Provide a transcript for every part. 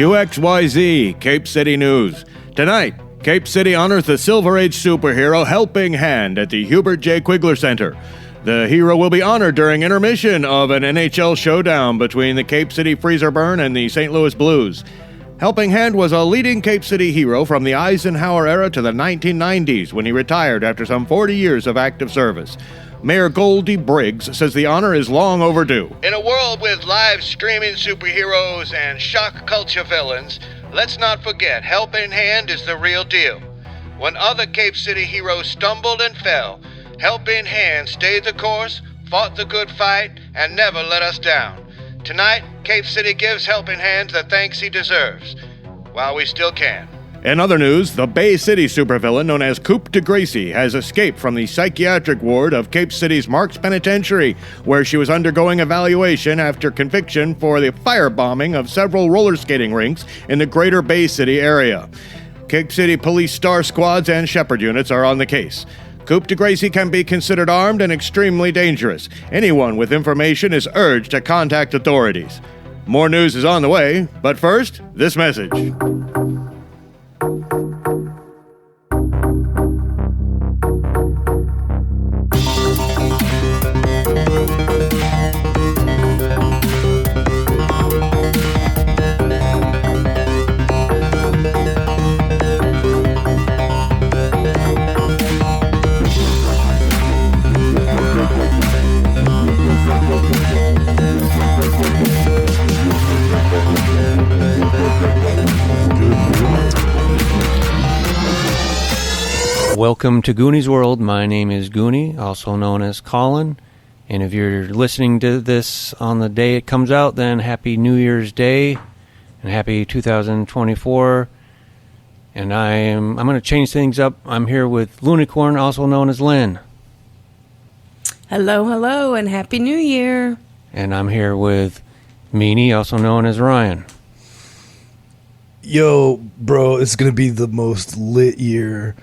QXYZ, Cape City News. Tonight, Cape City honors the Silver Age superhero Helping Hand at the Hubert J. Quigler Center. The hero will be honored during intermission of an NHL showdown between the Cape City Freezer Burn and the St. Louis Blues. Helping Hand was a leading Cape City hero from the Eisenhower era to the 1990s when he retired after some 40 years of active service. Mayor Goldie Briggs says the honor is long overdue. In a world with live streaming superheroes and shock culture villains, let's not forget Helping Hand is the real deal. When other Cape City heroes stumbled and fell, Helping Hand stayed the course, fought the good fight, and never let us down. Tonight, Cape City gives Helping Hand the thanks he deserves, while we still can. In other news, the Bay City supervillain known as Coupe de Gracie has escaped from the psychiatric ward of Cape City's Marks Penitentiary, where she was undergoing evaluation after conviction for the firebombing of several roller skating rinks in the greater Bay City area. Cape City Police Star Squads and Shepherd units are on the case. Coupe de Gracie can be considered armed and extremely dangerous. Anyone with information is urged to contact authorities. More news is on the way, but first, this message. Welcome to Goonie's World. My name is Goonie, also known as Colin. And if you're listening to this on the day it comes out, then Happy New Year's Day and Happy 2024. And I'm going to change things up. I'm here with Lunicorn, also known as Lynn. Hello, and Happy New Year. And I'm here with Meanie, also known as Ryan. Yo, bro, it's going to be the most lit year.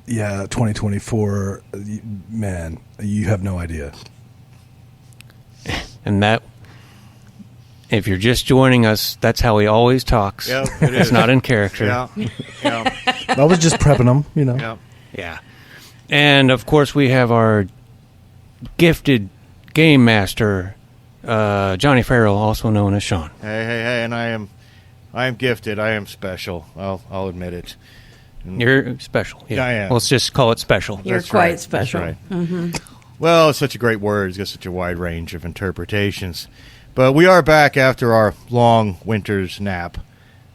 2024, man, you have no idea. And that, if you're just joining us, that's how he always talks. Yeah, it is. It's not in character. Yeah. I was just prepping them, you know. Yeah. Yeah. And, of course, we have our gifted game master, Johnny Farrell, also known as Sean. Hey, and I am gifted. I am special. I'll admit it. You're special. Yeah. I am. Let's just call it special. You're That's quite right. special. That's right. Mm-hmm. Well, it's such a great word. It's got such a wide range of interpretations. But we are back after our long winter's nap.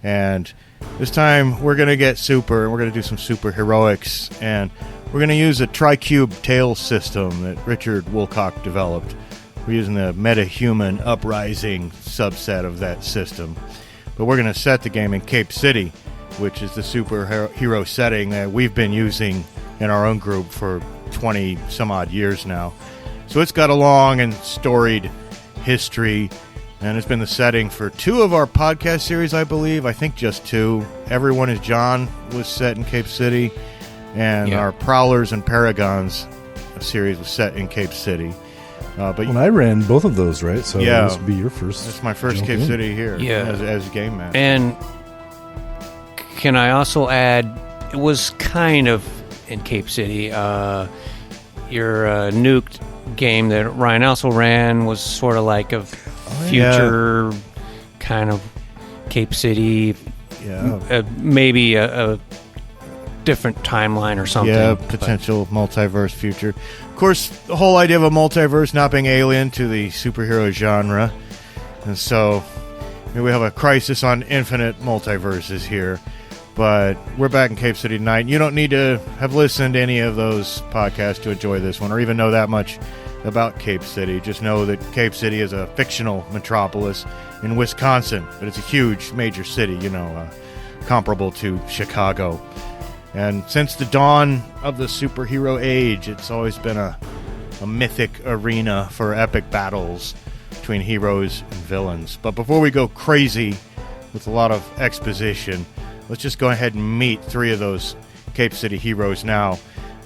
And this time we're going to get super, and we're going to do some super heroics. And we're going to use a Tricube tail system that Richard Woolcock developed. We're using the Metahuman Uprising subset of that system. But we're going to set the game in Cape City, which is the superhero setting that we've been using in our own group for 20 some odd years now. So it's got a long and storied history, and it's been the setting for 2 of our podcast series, I believe. I think just 2. Everyone is John was set in Cape City, and our Prowlers and Paragons series was set in Cape City. But I ran both of those, right? So this would be your first. That's my first Cape City here as a game master. And can I also add, it was kind of in Cape City. Your nuked game that Ryan also ran was sort of like a future kind of Cape City, maybe a different timeline or something. Yeah, potential multiverse future. Of course, the whole idea of a multiverse not being alien to the superhero genre. And so we have a crisis on infinite multiverses here. But we're back in Cape City tonight. You don't need to have listened to any of those podcasts to enjoy this one or even know that much about Cape City. Just know that Cape City is a fictional metropolis in Wisconsin, but it's a huge major city, comparable to Chicago. And since the dawn of the superhero age, it's always been a mythic arena for epic battles between heroes and villains. But before we go crazy with a lot of exposition, let's just go ahead and meet 3 of those Cape City heroes now.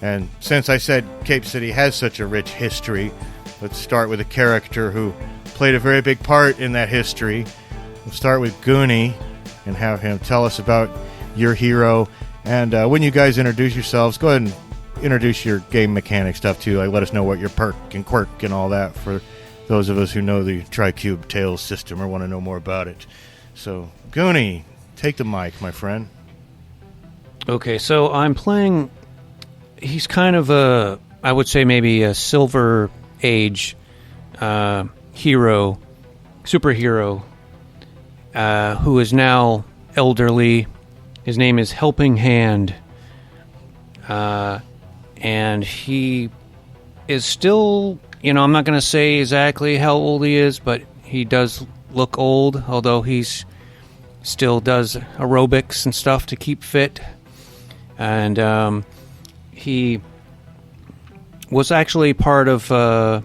And since I said Cape City has such a rich history, let's start with a character who played a very big part in that history. we'll start with Goonie and have him tell us about your hero. And when you guys introduce yourselves, go ahead and introduce your game mechanic stuff too. Like, let us know what your perk and quirk and all that for those of us who know the Tricube Tales system or want to know more about it. So, Goonie, take the mic, my friend. Okay, so I'm playing... He's kind of I would say maybe a Silver Age superhero, who is now elderly. His name is Helping Hand. And he is still, I'm not going to say exactly how old he is, but he does look old, although he's still does aerobics and stuff to keep fit. And he was actually part of a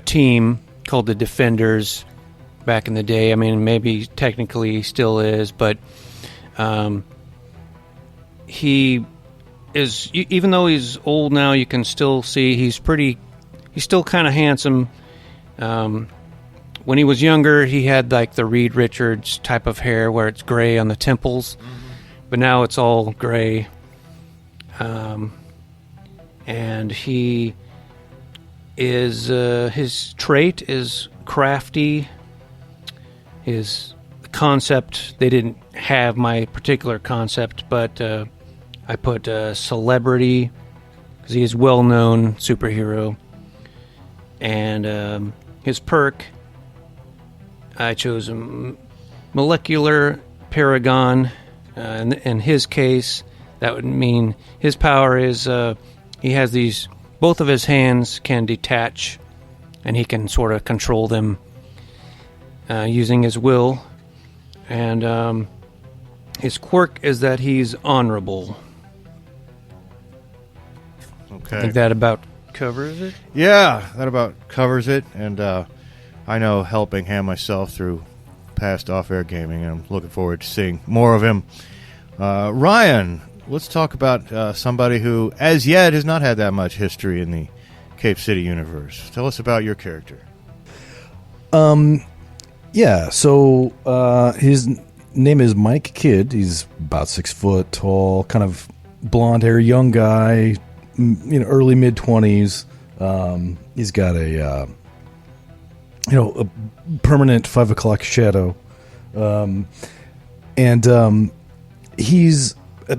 team called the Defenders back in the day. I mean, maybe technically he still is, but he is, even though he's old now, you can still see he's still kind of handsome. When he was younger, he had like the Reed Richards type of hair where it's gray on the temples, but now it's all gray. And he is, his trait is crafty. His concept, they didn't have my particular concept, but I put celebrity, because he is well-known superhero. And his perk, I chose molecular paragon. In his case, that would mean his power is he has these, both of his hands can detach, and he can sort of control them using his will. And his quirk is that he's honorable. Okay. I think that about covers it. Yeah, that about covers it. And I know Helping Hand myself through past off-air gaming, and I'm looking forward to seeing more of him. Ryan, let's talk about somebody who, as yet, has not had that much history in the Cape City universe. Tell us about your character. Yeah, so his name is Mike Kidd. He's about 6 foot tall, kind of blonde hair, young guy, early mid-20s. He's got a permanent 5 o'clock shadow. And he's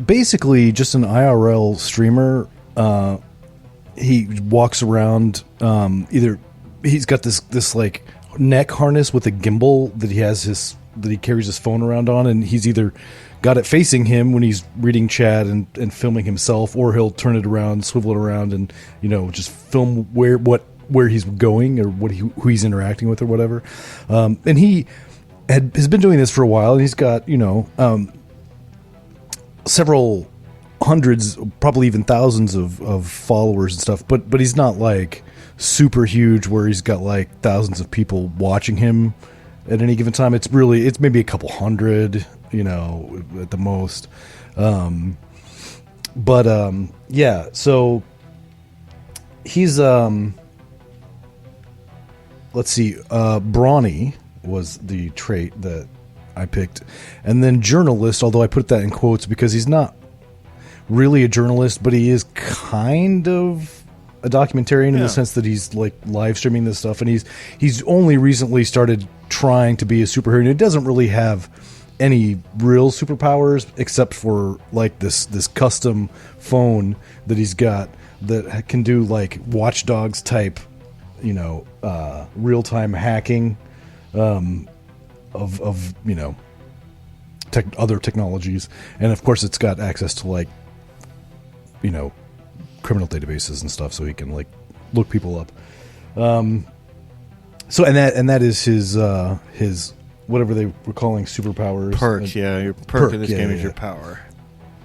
basically just an IRL streamer. He walks around, either he's got this like neck harness with a gimbal that he carries his phone around on, and he's either got it facing him when he's reading chat and filming himself, or he'll turn it around, swivel it around, and just film where he's going, or who he's interacting with, or whatever. And he has been doing this for a while, and he's got several hundreds, probably even thousands of followers and stuff. But he's not like super huge where he's got like thousands of people watching him at any given time. It's maybe a couple hundred, at the most. Yeah, so he's let's see, brawny was the trait that I picked, and then journalist, although I put that in quotes because he's not really a journalist, but he is kind of a documentarian in the sense that he's like live streaming this stuff, and he's only recently started trying to be a superhero, and he doesn't really have any real superpowers except for like this custom phone that he's got that can do like Watch Dogs type, real-time hacking of other technologies, and of course it's got access to like criminal databases and stuff, so he can like look people up. So that is his whatever they were calling superpowers. Perks, your perk in this game is your power.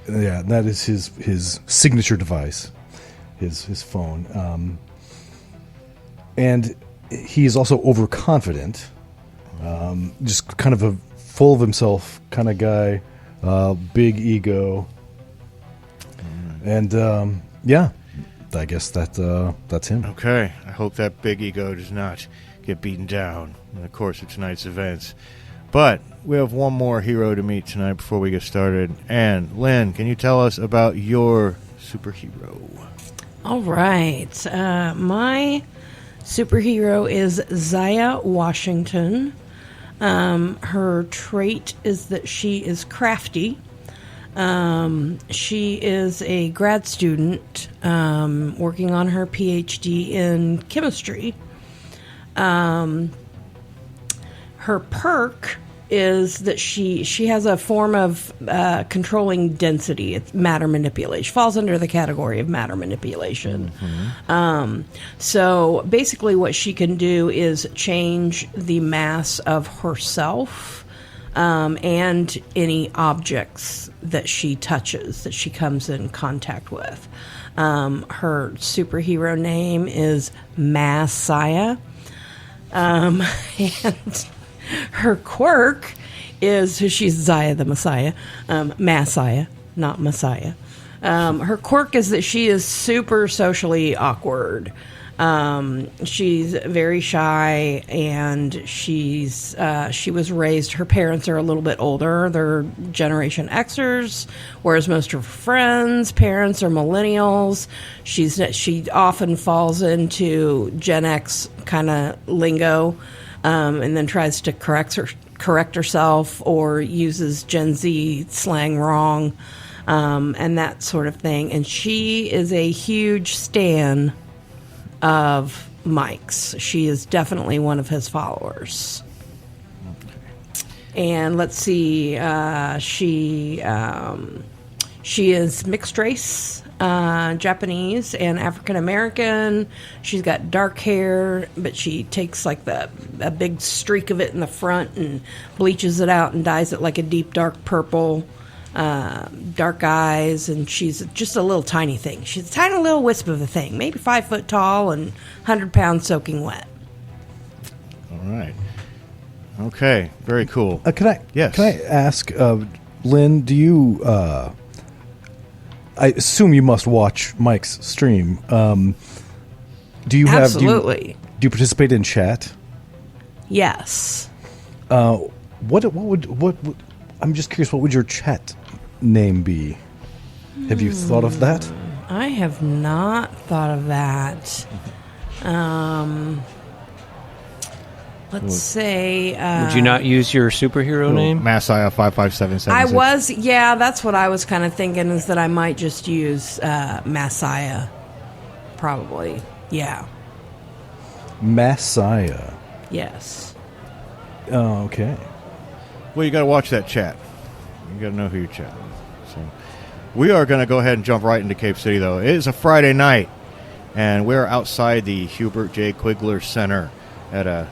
Yeah, and that is his signature device, his phone. And he is also overconfident, just kind of a full of himself kind of guy, big ego, and I guess that's him. Okay, I hope that big ego does not get beaten down in the course of tonight's events. But we have one more hero to meet tonight before we get started. And Lynn, can you tell us about your superhero? All right. My superhero is Zaya Washington. Her trait is that she is crafty. She is a grad student working on her PhD in chemistry. Her perk is that she has a form of controlling density. It's matter manipulation. Falls under the category of matter manipulation. Mm-hmm. So basically what she can do is change the mass of herself and any objects that she touches, that she comes in contact with. Her superhero name is Messiah. And her quirk is, she's Zaya the Messiah, Messiah, not Messiah. Her quirk is that she is super socially awkward. She's very shy, and she was raised, her parents are a little bit older. They're Generation Xers, whereas most of her friends' parents are millennials. She often falls into Gen X kind of lingo, and then tries to correct herself or uses Gen Z slang wrong, and that sort of thing. And she is a huge stan of Mike's. She is definitely one of his followers. And let's see, she is mixed race, Japanese and African American. She's got dark hair, but she takes like a big streak of it in the front and bleaches it out and dyes it like a deep dark purple. Dark eyes, and she's just a little tiny thing. She's a tiny little wisp of a thing, maybe 5 foot tall and 100 pounds soaking wet. All right. Okay. Very cool. Can I ask, Lynn? Do you? I assume you must watch Mike's stream. Do you have? Absolutely. Do you participate in chat? Yes. What would? I'm just curious. What would your chat name be? Have you thought of that? I have not thought of that. Let's say... Would you not use your superhero name? Messiah 55776. I was... Yeah, that's what I was kind of thinking, is that I might just use Messiah. Probably. Yeah. Messiah. Yes. Oh, okay. Well, you got to watch that chat. You got to know who you're chatting with. So, we are going to go ahead and jump right into Cape City, though. It is a Friday night, and we're outside the Hubert J. Quigler Center at a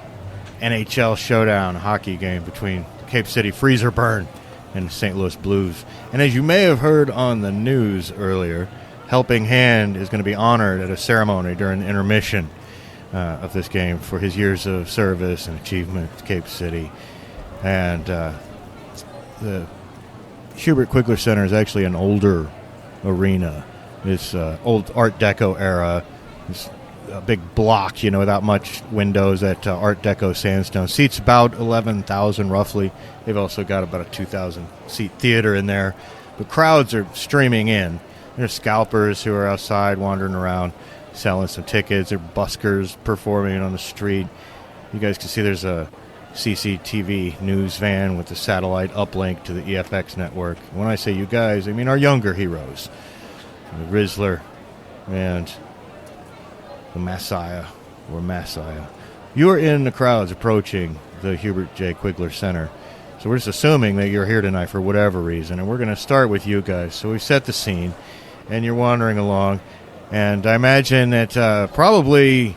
NHL showdown hockey game between Cape City Freezer Burn and St. Louis Blues. And as you may have heard on the news earlier, Helping Hand is going to be honored at a ceremony during the intermission of this game for his years of service and achievement to Cape City. And the Hubert Quigler Center is actually an older arena. It's old Art Deco era. It's a big block, without much windows, that Art Deco sandstone. Seats about 11,000 roughly. They've also got about a 2,000-seat theater in there. But crowds are streaming in. There's scalpers who are outside wandering around selling some tickets. There are buskers performing on the street. You guys can see there's a CCTV news van with the satellite uplink to the EFX network. When I say you guys, I mean our younger heroes. The Rizzler and the Messiah, or Messiah. You're in the crowds approaching the Hubert J. Quigler Center. So we're just assuming that you're here tonight for whatever reason. And we're going to start with you guys. So we've set the scene, and you're wandering along. And I imagine that probably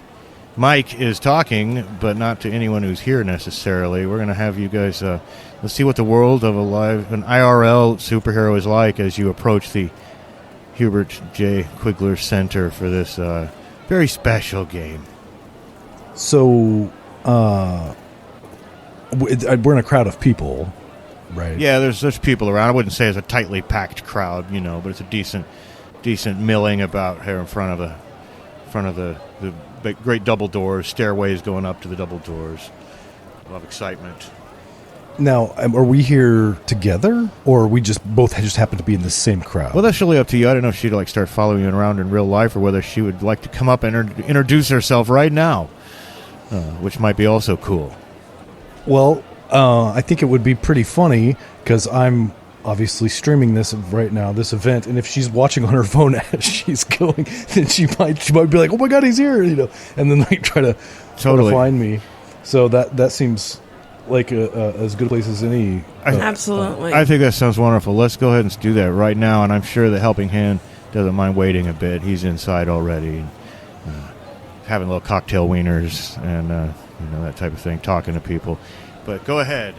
Mike is talking, but not to anyone who's here necessarily. We're going to have you guys, let's see what the world of an IRL superhero is like as you approach the Hubert J. Quigler Center for this very special game. So, we're in a crowd of people, right? Yeah, there's people around. I wouldn't say it's a tightly packed crowd, but it's a decent milling about here in front of the front of the big, great double doors, stairways going up to the double doors. A lot of excitement. Now, are we here together, or are we just both just happen to be in the same crowd? Well, that's really up to you. I don't know if she'd like start following you around in real life, or whether she would like to come up and introduce herself right now, which might be also cool. Well, I think it would be pretty funny because I'm obviously streaming this right now, this event, and if she's watching on her phone as she's going, then she might be like, "Oh my God, he's here!" And then like try to find me. So that seems like as good a place as any. Absolutely. I think that sounds wonderful. Let's go ahead and do that right now, and I'm sure the helping hand doesn't mind waiting a bit. He's inside already, having little cocktail wieners and that type of thing, talking to people. But go ahead.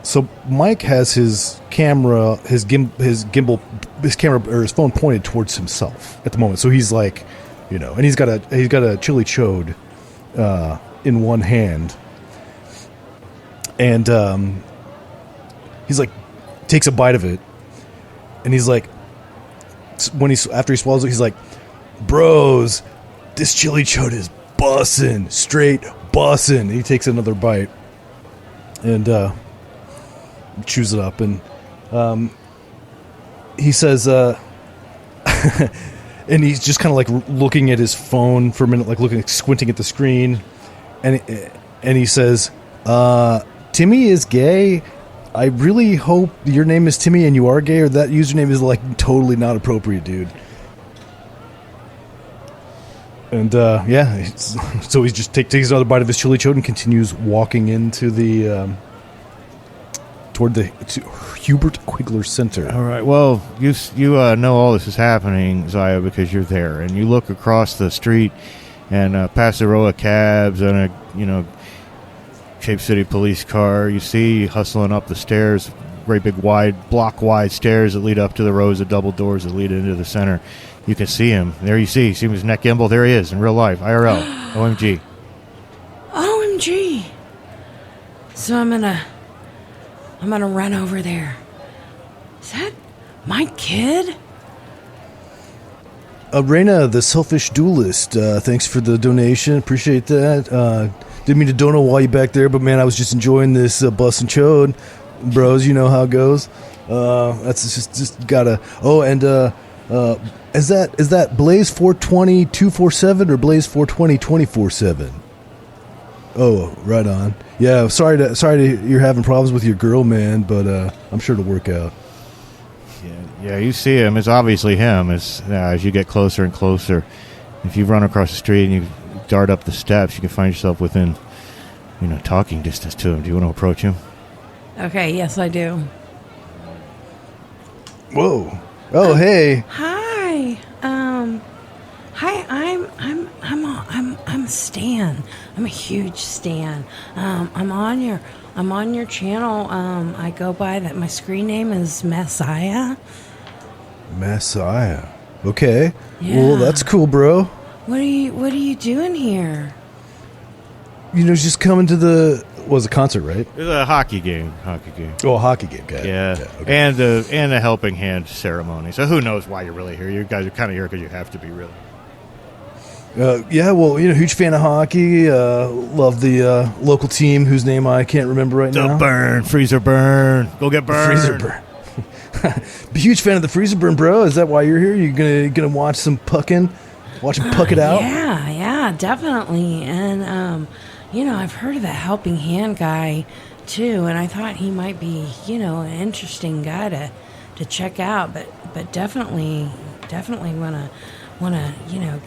So Mike has his camera, his gimbal, his camera or his phone pointed towards himself at the moment. So he's like, and he's got a chili chode in one hand. And he's like, takes a bite of it, and he's like, after he swallows it, he's like, "Bros, this chili chode is bussin', straight bussin'." He takes another bite and chews it up, and he says, and he's just kind of like looking at his phone for a minute, like squinting at the screen, and he says, "Timmy is gay. I really hope your name is Timmy and you are gay, or that username is like totally not appropriate, dude." And so he just takes another bite of his chili chode and continues walking into the toward the Hubert Quigler Center. All right. Well, you know all this is happening, Zaya, because you're there, and you look across the street and past a row of cabs and a Cape City police car. You see hustling up the stairs, great big block-wide stairs that lead up to the rows of double doors that lead into the center. You can see him. There you see him, his neck gimbal. There he is in real life, IRL. OMG. OMG. So I'm gonna run over there. Is that my kid? Raina, the selfish duelist, thanks for the donation. Appreciate that. Didn't mean to donate while you back there, but man, I was just enjoying this bus and chode. Bros, you know how it goes. That's just gotta. Oh, and is that Blaze 420 247 or Blaze 420 24/7? Oh, right on. Yeah, sorry you're having problems with your girl, man, but I'm sure it'll work out. Yeah, you see him. It's obviously him. As you get closer and closer. If you run across the street and you dart up the steps, you can find yourself within, talking distance to him. Do you want to approach him? Okay, yes, I do. Whoa! Oh, hey! Hi. Hi. I'm Stan. I'm a huge Stan. I'm on your channel. I go by that. My screen name is Messiah. Messiah. Okay. Yeah. Well, that's cool, bro. What are you doing here? Just coming to the a concert, right? It's a hockey game. Oh, a hocky game, guy. Yeah. Okay. And the helping hand ceremony. So who knows why you're really here? You guys are kind of here because you have to be, really. Yeah, well, huge fan of hockey. Love the local team whose name I can't remember right now. Freezer burn. Go get burned. Freezer burn. Huge fan of the freezer burn, bro. Is that why you're here? You gonna watch some pucking? Watch him puck it out? Yeah, definitely. And I've heard of the helping hand guy too, and I thought he might be, an interesting guy to check out. But definitely wanna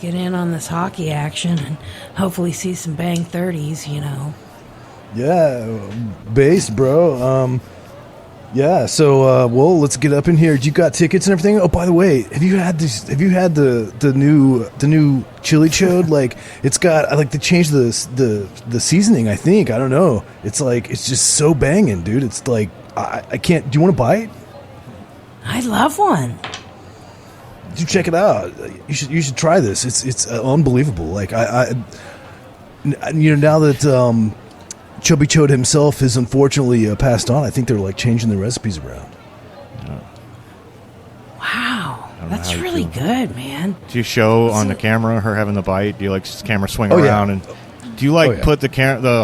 get in on this hockey action and hopefully see some bang 30s. Yeah, based, bro. Yeah, so let's get up in here. You got tickets and everything? Oh, by the way, have you had the new chili chode? Like, it's got they changed the seasoning, I think. I don't know. It's just so banging, dude. It's like I can't. Do you want to buy it? I'd love one. You check it out. You should try this. It's unbelievable. Like I now that Chubby Chode himself is unfortunately passed on, I think they're changing the recipes around. Wow, That's how you really feel. good, man. Do you show on the camera her having the bite? Do you like camera swing Oh, yeah. around and do you like Oh, yeah. put the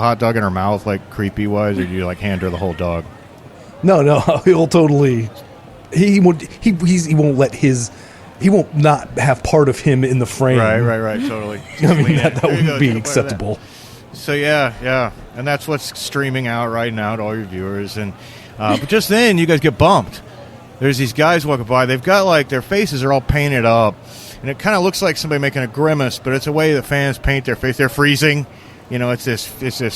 hot dog in her mouth like creepy wise, or do you like hand her the whole dog? No, he'll totally. He won't let his. He won't not have part of him in the frame. Right, totally. I mean, Lean that in. There you wouldn't go, be take a bite of that. acceptable. So yeah, and that's what's streaming out right now to all your viewers. And but just then, you guys get bumped. There's these guys walking by. They've got like their faces are all painted up, and it kind of looks like somebody making a grimace. But it's a way that fans paint their face. They're freezing. You know, it's this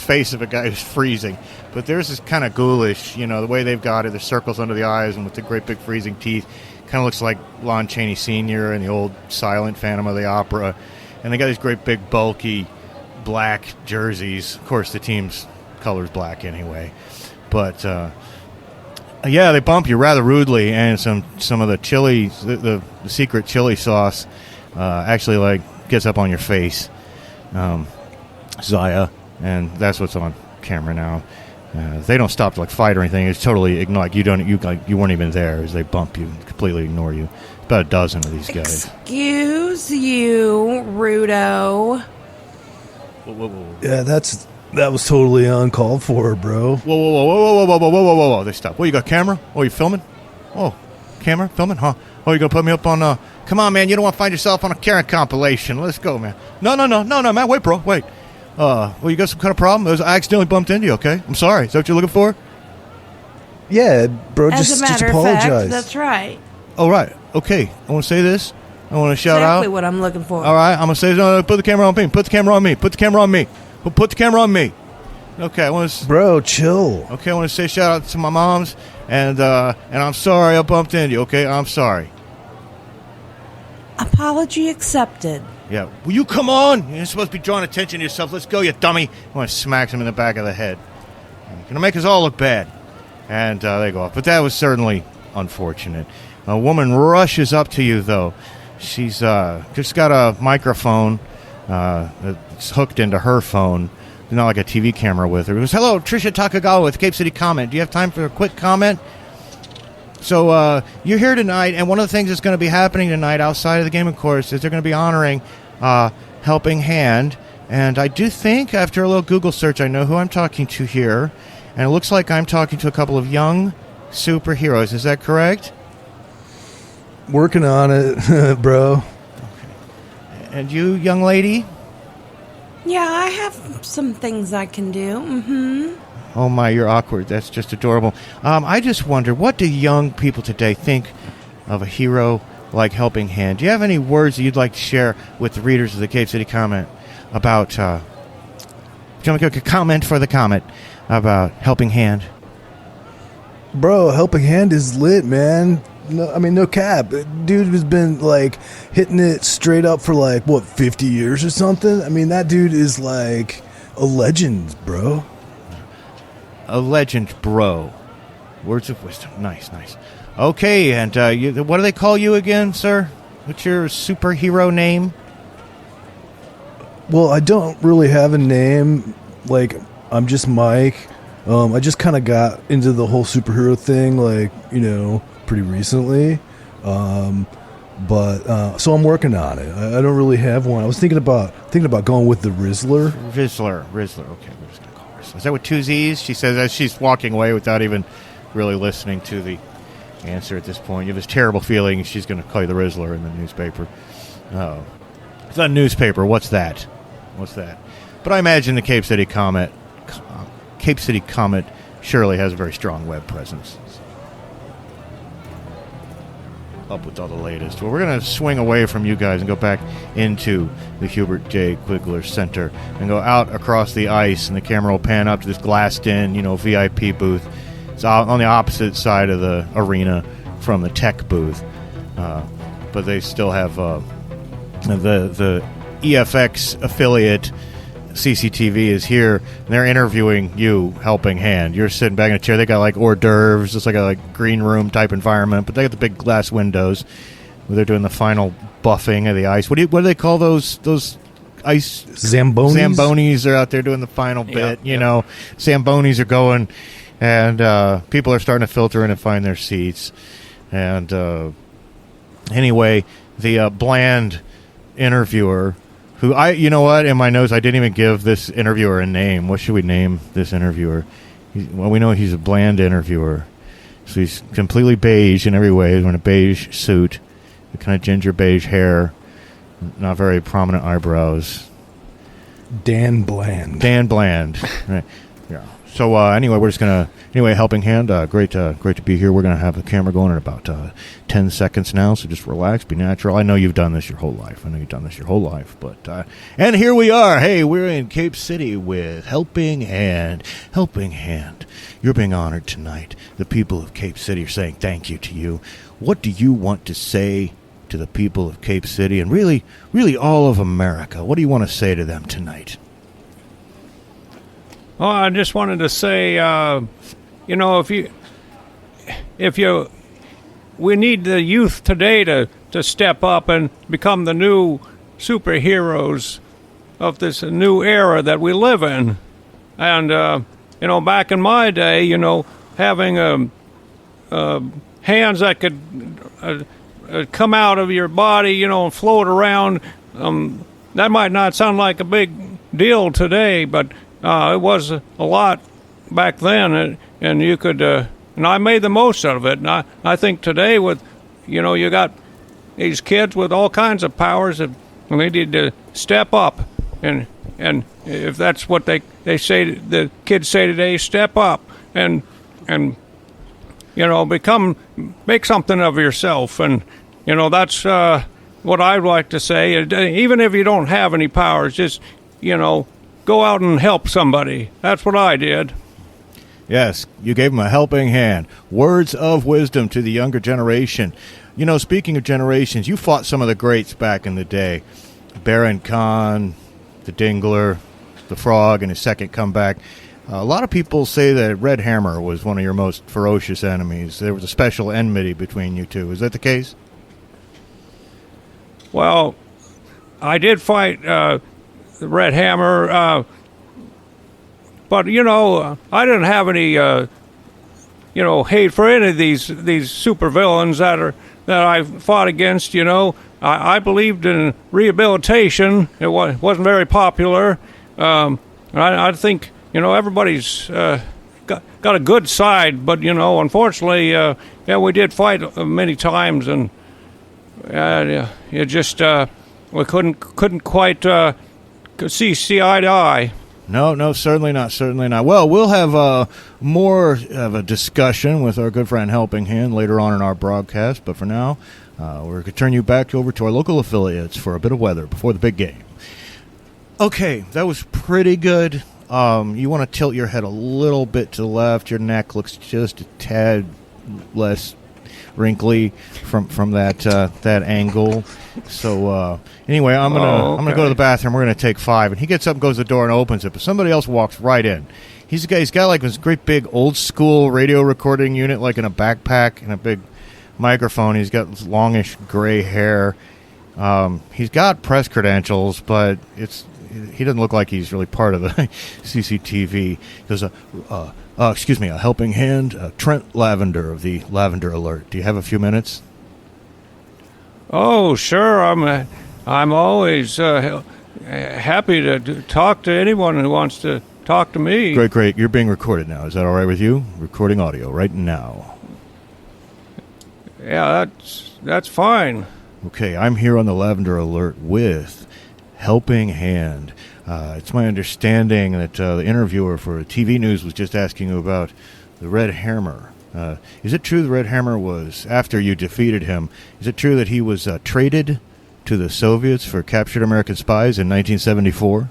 face of a guy who's freezing. But there's this kind of ghoulish. You know, the way they've got it. The circles under the eyes and with the great big freezing teeth. Kind of looks like Lon Chaney Sr. in the old silent Phantom of the Opera. And they got these great big bulky black jerseys. Of course, the team's color's black anyway. But yeah, they bump you rather rudely, and some of the chili, the secret chili sauce, actually like gets up on your face, Zaya, and that's what's on camera now. They don't stop to like fight or anything. It's totally like you weren't even there as they bump you, and completely ignore you. About a dozen of these guys. Excuse you, Rudo. Whoa. Yeah, that was totally uncalled for, bro. Whoa. They stop. What, you got camera? Oh, you filming? Oh, camera? Filming? Huh? Oh, you going to put me up on, come on, man, you don't want to find yourself on a Karen compilation. Let's go, man. No, man, wait, bro, wait. Well, you got some kind of problem? I accidentally bumped into you, okay? I'm sorry. Is that what you're looking for? Yeah, bro, As just a matter apologize. of fact, that's right. All right. Okay. I want to say this. I want to shout Exactly out. what I'm looking for. All right. I'm going to say, no, put the camera on me. Put the camera on me. Put the camera on me. Put the camera on me. Okay. I want to... Bro, chill. Okay, I want to say shout out to my moms, and I'm sorry I bumped into you. Okay, I'm sorry. Apology accepted. Yeah, will you come on? You're supposed to be drawing attention to yourself. Let's go, you dummy. I want to smack him in the back of the head. You're going to make us all look bad. And they go off. But that was certainly unfortunate. A woman rushes up to you, though. She's just got a microphone that's hooked into her phone. Not like a TV camera with her. It goes, hello, Trisha Takagawa with Cape City Comment. Do you have time for a quick comment? So you're here tonight, and one of the things that's going to be happening tonight outside of the game, of course, is they're going to be honoring Helping Hand. And I do think, after a little Google search, I know who I'm talking to here. And it looks like I'm talking to a couple of young superheroes. Is that correct? Working on it, bro. And you, young lady? Yeah, I have some things I can do. Mm-hmm. Oh, my, you're awkward. That's just adorable. I just wonder, what do young people today think of a hero like Helping Hand? Do you have any words that you'd like to share with the readers of the Cape City Comment about... do you want to make a comment for the comment about Helping Hand? Bro, Helping Hand is lit, man. No, I mean, no cap. Dude has been, like, hitting it straight up for, like, 50 years or something? I mean, that dude is, like, a legend, bro. A legend, bro. Words of wisdom. Nice. Okay, and what do they call you again, sir? What's your superhero name? Well, I don't really have a name. Like, I'm just Mike. I just kind of got into the whole superhero thing, like, pretty recently. But so I'm working on it. I don't really have one. I was thinking about going with the Rizzler. Rizzler. Okay, we're just going to call her Rizzler. Is that with two Z's? She says as she's walking away without even really listening to the answer at this point. You have this terrible feeling she's going to call you the Rizzler in the newspaper. Oh. It's not a newspaper. What's that? But I imagine the Cape City Comet surely has a very strong web presence. Up with all the latest. Well, we're going to swing away from you guys and go back into the Hubert J. Quigler Center and go out across the ice, and the camera will pan up to this glassed-in, VIP booth. It's on the opposite side of the arena from the tech booth. But they still have the EFX affiliate CCTV is here, and they're interviewing you, Helping Hand. You're sitting back in a chair. They got like hors d'oeuvres. It's like a green room type environment, but they got the big glass windows where they're doing the final buffing of the ice. What do they call those ice Zambonis? Zambonis are out there doing the final bit. Zambonis are going, and people are starting to filter in and find their seats. And Anyway, the bland interviewer, who you know what, in my notes, I didn't even give this interviewer a name. What should we name this interviewer? Well, we know he's a bland interviewer. So he's completely beige in every way. He's wearing a beige suit, a kind of ginger beige hair, not very prominent eyebrows. Dan Bland. Dan Bland. Right. Yeah. So anyway, we're just gonna Helping Hand. Great to be here. We're gonna have the camera going in about 10 seconds now. So just relax, be natural. I know you've done this your whole life. But and here we are. Hey, we're in Cape City with Helping Hand. Helping Hand. You're being honored tonight. The people of Cape City are saying thank you to you. What do you want to say to the people of Cape City and really all of America? What do you want to say to them tonight? Oh, I just wanted to say, we need the youth today to step up and become the new superheroes of this new era that we live in. And, back in my day, having hands that could come out of your body, and float around, that might not sound like a big deal today, but it was a lot back then, and you could, and I made the most of it. And I think today with, you got these kids with all kinds of powers, and they need to step up, and if that's what they say, the kids say today, step up and make something of yourself, and that's what I'd like to say. Even if you don't have any powers, just go out and help somebody. That's what I did. Yes, you gave them a helping hand. Words of wisdom to the younger generation. Speaking of generations, you fought some of the greats back in the day. Baron Khan, the Dingler, the Frog, and his second comeback. A lot of people say that Red Hammer was one of your most ferocious enemies. There was a special enmity between you two. Is that the case? Well, I did fight the Red Hammer, but I didn't have any hate for any of these supervillains that I fought against. I believed in rehabilitation. It wasn't very popular. I think everybody's got a good side, but unfortunately, we did fight many times, and it just we couldn't quite see eye to eye. No, certainly not. Well, we'll have more of a discussion with our good friend Helping Hand later on in our broadcast, but for now, we're going to turn you back over to our local affiliates for a bit of weather before the big game. Okay, that was pretty good. You want to tilt your head a little bit to the left. Your neck looks just a tad less wrinkly from that angle. So anyway, I'm gonna go to the bathroom. We're gonna take 5, and he gets up and goes to the door and opens it, but somebody else walks right in. He's got like this great big old school radio recording unit, like in a backpack, and a big microphone. He's got this longish gray hair. He's got press credentials, but he doesn't look like he's really part of the CCTV. He goes, excuse me, a Helping Hand, Trent Lavender of the Lavender Alert. Do you have a few minutes? Oh, sure. I'm always happy to talk to anyone who wants to talk to me. Great. You're being recorded now. Is that all right with you? Recording audio right now. Yeah, that's fine. Okay, I'm here on the Lavender Alert with Helping Hand. It's my understanding that the interviewer for TV News was just asking you about the Red Hammer. Is it true the Red Hammer was, after you defeated him, is it true that he was traded to the Soviets for captured American spies in 1974?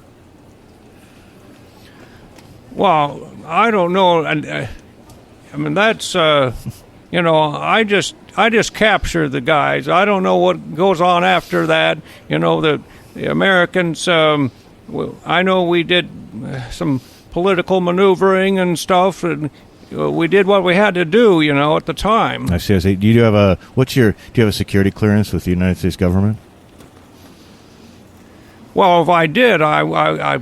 Well, I don't know. I mean, that's, I just capture the guys. I don't know what goes on after that. The Americans, I know we did some political maneuvering and stuff, and we did what we had to do, at the time. I see. Do you have a security clearance with the United States government? Well, if I did, I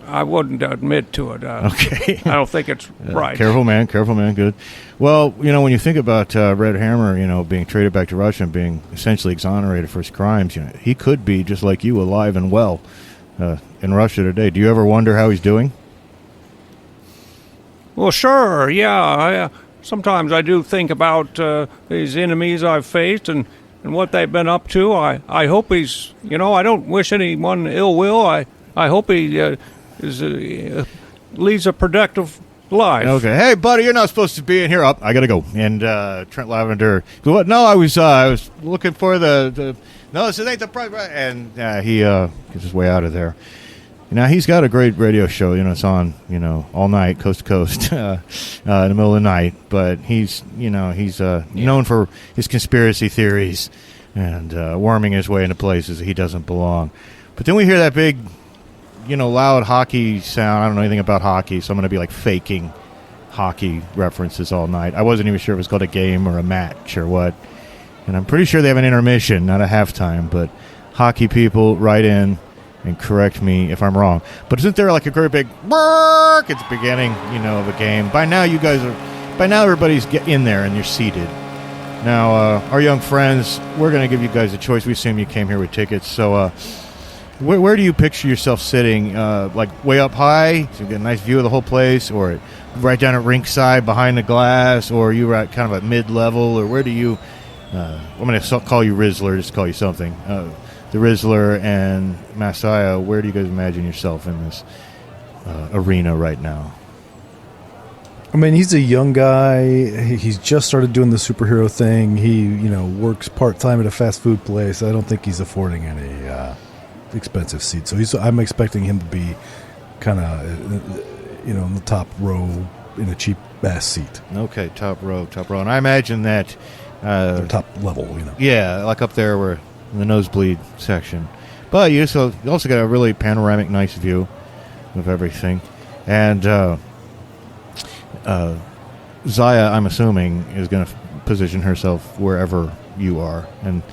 I wouldn't admit to it. Okay. I don't think it's right. Careful, man. Good. Well, when you think about Red Hammer, being traded back to Russia and being essentially exonerated for his crimes, he could be just like you, alive and well in Russia today. Do you ever wonder how he's doing? Well, sure, yeah. Sometimes I do think about these enemies I've faced and what they've been up to. I hope he's, I don't wish anyone ill will. I hope he leads a productive life. Okay. Hey, buddy, you're not supposed to be in here. I gotta go. And Trent Lavender, what? No, I was looking for the. No, this ain't the price. And he gets his way out of there. Now, he's got a great radio show. It's on, all night, coast to coast, in the middle of the night. But he's known for his conspiracy theories and worming his way into places he doesn't belong. But then we hear that big, loud hockey sound. I don't know anything about hockey, so I'm going to be like faking hockey references all night. I wasn't even sure if it was called a game or a match or what. And I'm pretty sure they have an intermission, not a halftime. But hockey people, write in and correct me if I'm wrong. But isn't there like a great big bark at the beginning, of a game? By now everybody's in there and you're seated. Now, our young friends, we're going to give you guys a choice. We assume you came here with tickets. So where do you picture yourself sitting? Like way up high, so you get a nice view of the whole place, or right down at rinkside behind the glass, or you at kind of a mid-level, or where do you... I'm going to call you Rizzler, just call you something. The Rizzler and Messiah, where do you guys imagine yourself in this arena right now? I mean, he's a young guy. He's just started doing the superhero thing. He, works part-time at a fast food place. I don't think he's affording any expensive seats. So I'm expecting him to be kind of, in the top row in a cheap-ass seat. Okay, top row. And I imagine that... top level, Yeah, like up there where... in the nosebleed section. But you also got a really panoramic, nice view of everything. And Zaya, I'm assuming, is going to position herself wherever you are. And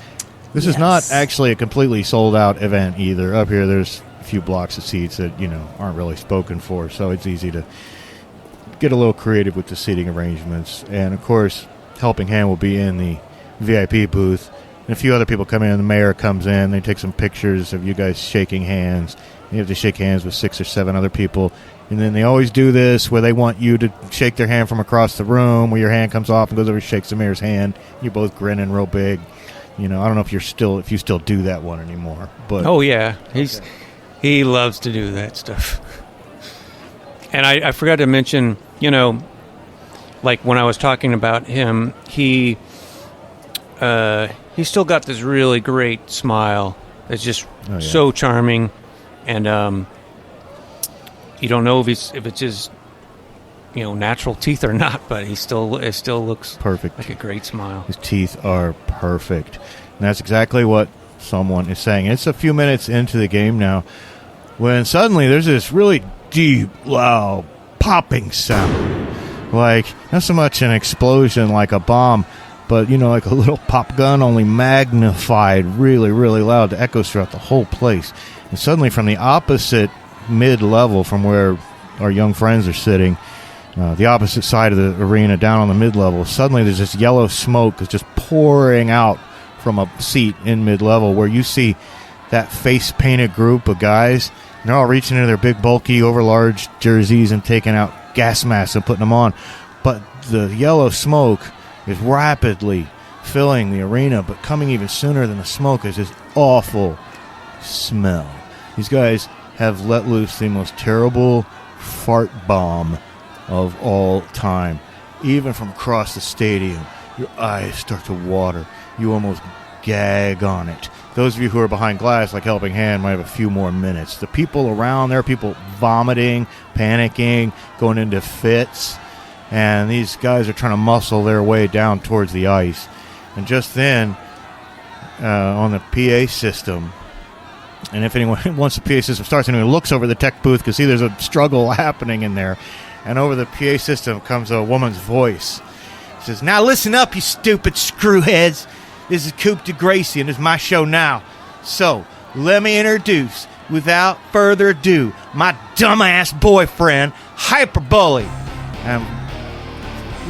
this is not actually a completely sold-out event either. Up here, there's a few blocks of seats that, aren't really spoken for, so it's easy to get a little creative with the seating arrangements. And, of course, Helping Hand will be in the VIP booth. And a few other people come in. The mayor comes in. They take some pictures of you guys shaking hands. You have to shake hands with 6 or 7 other people. And then they always do this where they want you to shake their hand from across the room, where your hand comes off and goes over and shakes the mayor's hand. You're both grinning real big. I don't know if you still do that one anymore. But oh yeah, he loves to do that stuff. And I forgot to mention, like when I was talking about him, he's still got this really great smile. It's just so charming, and you don't know if it's his, natural teeth or not. But it still looks perfect, like a great smile. His teeth are perfect, and that's exactly what someone is saying. It's a few minutes into the game now, when suddenly there's this really deep, loud, popping sound, like not so much an explosion like a bomb. But, like a little pop gun, only magnified really, really loud. It echoes throughout the whole place. And suddenly from the opposite mid-level from where our young friends are sitting, the opposite side of the arena down on the mid-level, suddenly there's this yellow smoke that's just pouring out from a seat in mid-level where you see that face-painted group of guys. And they're all reaching into their big, bulky, overlarge jerseys and taking out gas masks and putting them on. But the yellow smoke is rapidly filling the arena, but coming even sooner than the smoke is this awful smell. These guys have let loose the most terrible fart bomb of all time. Even from across the stadium, your eyes start to water. You almost gag on it. Those of you who are behind glass, like Helping Hand, might have a few more minutes. The people around there, people vomiting, panicking, going into fits. And these guys are trying to muscle their way down towards the ice. And just then, on the PA system, and if anyone, once the PA system starts, anyone looks over the tech booth, because see there's a struggle happening in there. And over the PA system comes a woman's voice. It says, "Now listen up, you stupid screwheads. This is Coupe de Gracie, and it's my show now. So, let me introduce without further ado, my dumbass boyfriend, Hyperbole.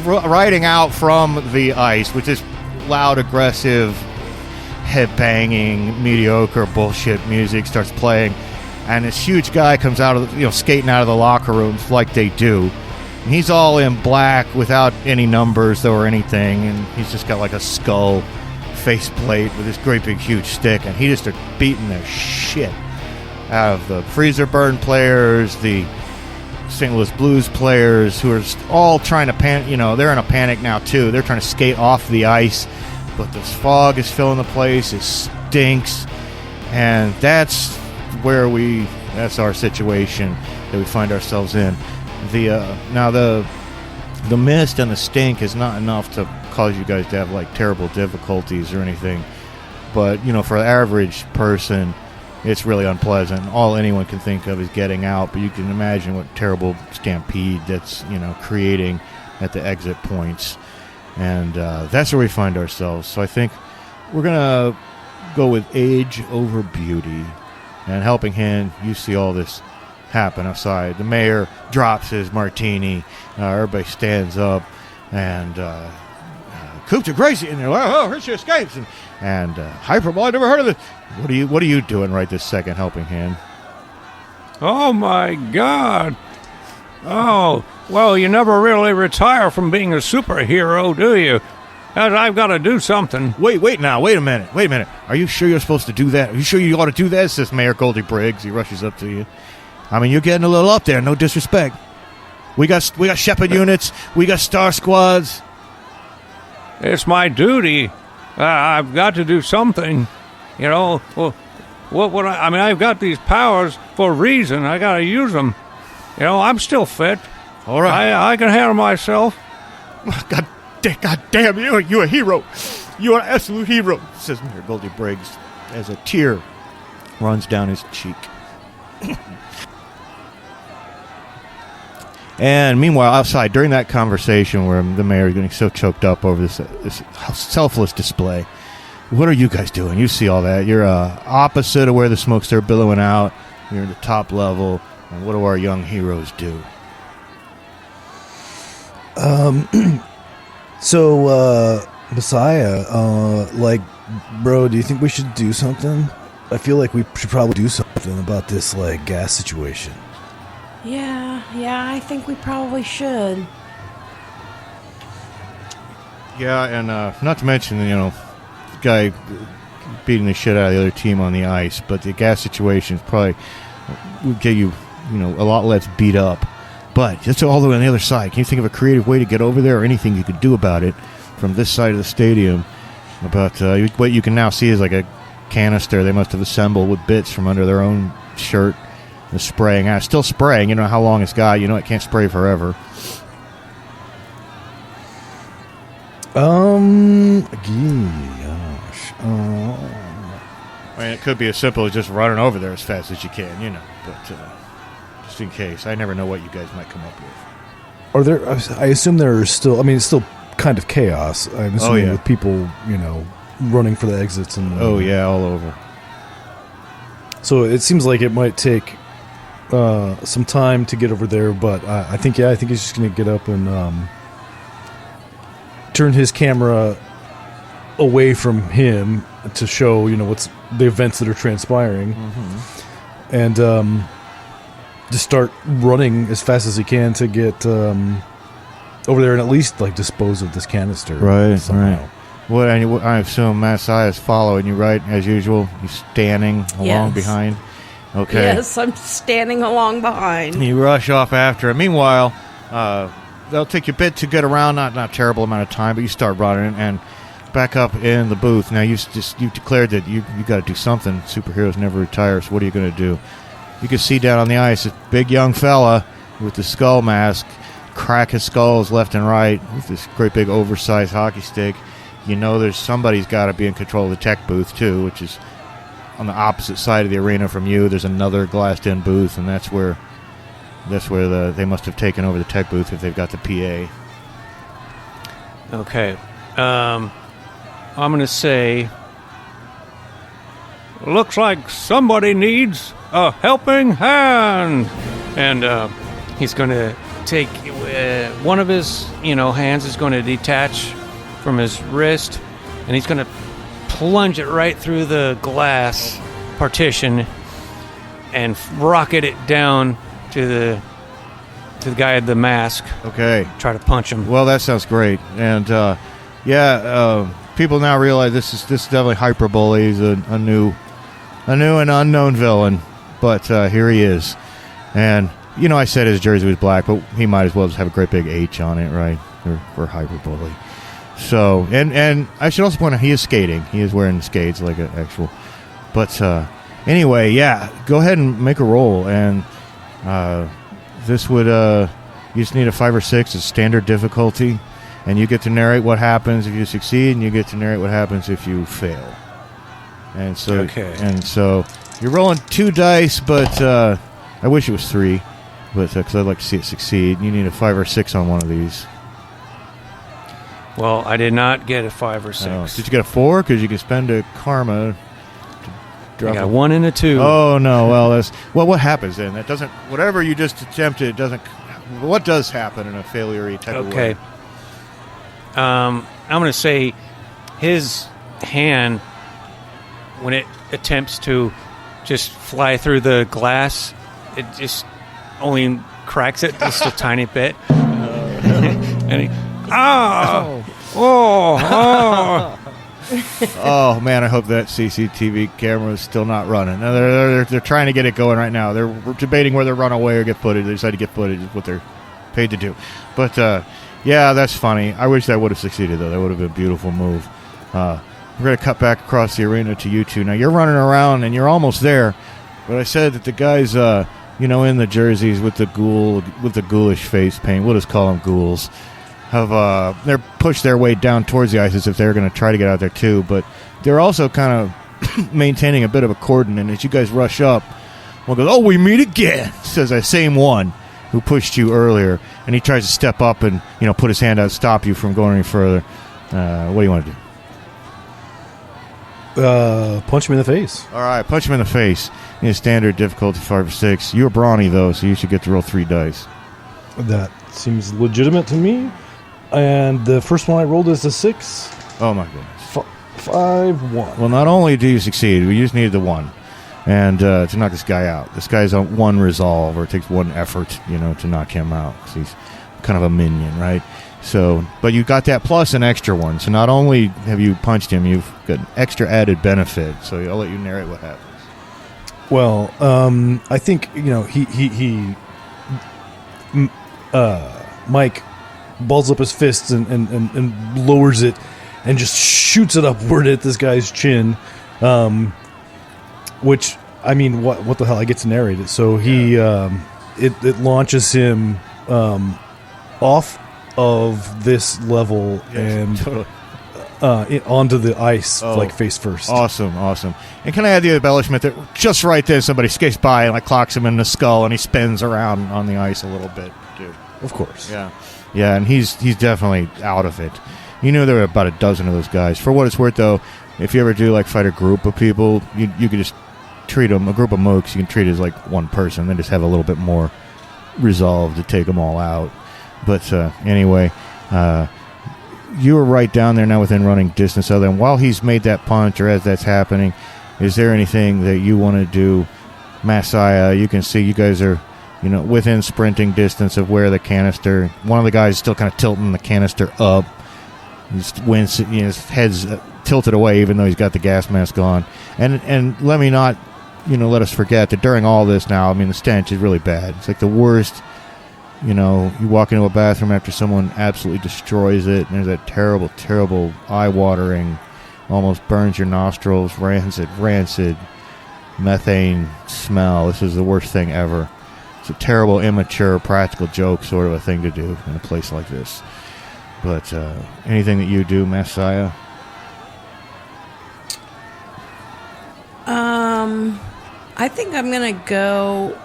Riding out from the ice with this loud, aggressive, head-banging, mediocre bullshit music starts playing, and this huge guy comes out of skating out of the locker rooms like they do. And he's all in black without any numbers or anything, and he's just got like a skull faceplate with this great big huge stick, and he just starts beating the shit out of the Freezer Burn players, the St. Louis Blues players, who are all trying to they're in a panic now too. They're trying to skate off the ice, but this fog is filling the place. It stinks, and that's our situation that we find ourselves in. Now the mist and the stink is not enough to cause you guys to have like terrible difficulties or anything, but for the average person, it's really unpleasant. All anyone can think of is getting out, but you can imagine what terrible stampede that's creating at the exit points, and that's where we find ourselves. So I think we're gonna go with age over beauty, and helping hand. You see all this happen outside. The mayor drops his martini. Everybody stands up, and Coupe de Gracie, and they're like, "Oh, here she escapes!" And Hyperbole, I never heard of this. What are you doing right this second, helping hand? Oh, my God. Oh, well, you never really retire from being a superhero, do you? I've got to do something. Wait a minute. Are you sure you're supposed to do that? Are you sure you ought to do that? Says Mayor Goldie Briggs. He rushes up to you. I mean, you're getting a little up there. No disrespect. We got Shepherd units. We got Star Squads. It's my duty. I've got to do something. Well, what I've got these powers for a reason. I got to use them. I'm still fit. All right. I can handle myself. God damn, you're a hero. You're an absolute hero, says Mayor Goldie Briggs as a tear runs down his cheek. And meanwhile, outside, during that conversation where the mayor is getting so choked up over this selfless display, what are you guys doing? You see all that. You're opposite of where the smokes are billowing out. You're at the top level. And what do our young heroes do? So, Messiah, bro, do you think we should do something? I feel like we should probably do something about this, gas situation. Yeah, I think we probably should. Yeah, and not to mention, the guy beating the shit out of the other team on the ice, but the gas situation probably would get you, a lot less beat up. But just all the way on the other side, can you think of a creative way to get over there or anything you could do about it from this side of the stadium? About what you can now see is like a canister they must have assembled with bits from under their own shirt. The spraying. It's still spraying. You know how long it's got. It can't spray forever. Gosh. I mean, it could be as simple as just running over there as fast as you can, But just in case, I never know what you guys might come up with. Are there? I assume there are still. I mean, it's still kind of chaos. I'm assuming with people, running for the exits and. Oh yeah, all over. So it seems like it might take some time to get over there, but I think he's just going to get up and turn his camera away from him to show what's the events that are transpiring, and just start running as fast as he can to get over there and at least dispose of this canister. Right, somehow. right. What I assume Messiah is following you, right? As usual, he's standing along behind. Okay. Yes, I'm standing along behind. You rush off after him. Meanwhile, they'll take you a bit to get around, not a terrible amount of time, but you start running and back up in the booth. Now you declared that you got to do something. Superheroes never retire. So what are you going to do? You can see down on the ice a big young fella with the skull mask crack his skulls left and right with this great big oversized hockey stick. There's somebody's got to be in control of the tech booth too, which is on the opposite side of the arena from you. There's another glassed-in booth, and that's where they must have taken over the tech booth if they've got the PA. Okay, I'm going to say, Looks like somebody needs a helping hand. And he's going to take one of his, hands is going to detach from his wrist, and he's going to plunge it right through the glass partition and rocket it down to the guy with the mask. Okay. Try to punch him. Well, that sounds great. And people now realize this is definitely hyperbole. He's a new and unknown villain, but here he is. And I said his jersey was black, but he might as well just have a great big H on it, right? For hyperbole. So, and I should also point out he is skating. He is wearing skates like an actual. But anyway, yeah, go ahead and make a roll. And this would you just need a 5 or 6. It's standard difficulty, and you get to narrate what happens if you succeed, and you get to narrate what happens if you fail. And so, you're rolling 2 dice, but I wish it was 3, but because I'd like to see it succeed. You need a 5 or 6 on one of these. Well, I did not get a 5 or 6. Oh, did you get a 4? Because you can spend a karma to drop. I got a 1 and a 2. Oh no! Well, what happens then? That doesn't. Whatever you just attempted doesn't. What does happen in a failure type of way? Okay. I'm going to say his hand, when it attempts to just fly through the glass, it just only cracks it just a tiny bit. And he, Oh man! I hope that CCTV camera is still not running. No, they're trying to get it going right now. They're debating whether to run away or get footage. They decided to get footage. Is what they're paid to do. But yeah, that's funny. I wish that would have succeeded though. That would have been a beautiful move. We're gonna cut back across the arena to you two. Now you're running around and you're almost there. But I said that the guys, in the jerseys with the ghoulish face paint. We'll just call them ghouls. They're pushed their way down towards the ice as if they're going to try to get out there too, but they're also kind of maintaining a bit of a cordon. And as you guys rush up, one goes, "Oh, we meet again," says that same one who pushed you earlier, and he tries to step up and put his hand out, stop you from going any further. What do you want to do? Punch him in the face. All right, punch him in the face. In standard difficulty 5 or 6. You're brawny though, so you should get to roll 3 dice. That seems legitimate to me. And the first one I rolled is a 6. Oh my goodness. 5, 1. Well, not only do you succeed, we just needed the 1. And to knock this guy out. This guy's on 1 resolve, or it takes 1 effort, to knock him out. 'Cause he's kind of a minion, right? So, but you got that plus an extra 1. So not only have you punched him, you've got an extra added benefit. So I'll let you narrate what happens. Well, I think, Mike balls up his fists and lowers it and just shoots it upward at this guy's chin, which, I mean, what the hell? I get to narrate it. So he it launches him off of this level and totally. Onto the ice, face first. Awesome. And can I add the embellishment that just right there somebody skates by and clocks him in the skull and he spins around on the ice a little bit, dude. Of course. Yeah, and he's definitely out of it. You knew there were about a dozen of those guys. For what it's worth, though, if you ever do fight a group of people, you could just treat them, a group of mooks, you can treat it as one person, then just have a little bit more resolve to take them all out. But anyway, you were right down there now within running distance of them. While he's made that punch, or as that's happening, is there anything that you want to do? Messiah, you can see you guys are within sprinting distance of where the canister. One of the guys is still kind of tilting the canister up. His head's tilted away, even though he's got the gas mask on. And let me not, let us forget that during all this now, I mean, the stench is really bad. It's like the worst. You walk into a bathroom after someone absolutely destroys it, and there's that terrible, terrible, eye-watering, almost burns your nostrils, rancid methane smell. This is the worst thing ever. It's a terrible, immature, practical joke sort of a thing to do in a place like this. But anything that you do, Messiah? I think I'm going to go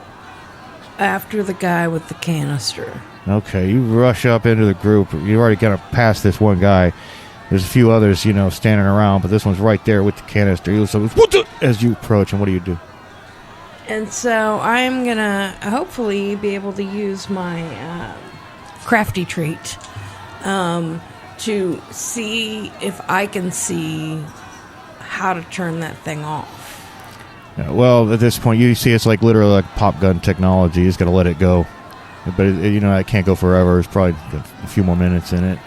after the guy with the canister. Okay, you rush up into the group. You already kind of passed this one guy. There's a few others, standing around, but this one's right there with the canister. As you approach, and what do you do? And so I'm going to hopefully be able to use my crafty trait to see if I can see how to turn that thing off. Yeah, well, at this point, you see it's like literally like pop gun technology. You just got to let it go. But, it can't go forever. There's probably a few more minutes in it.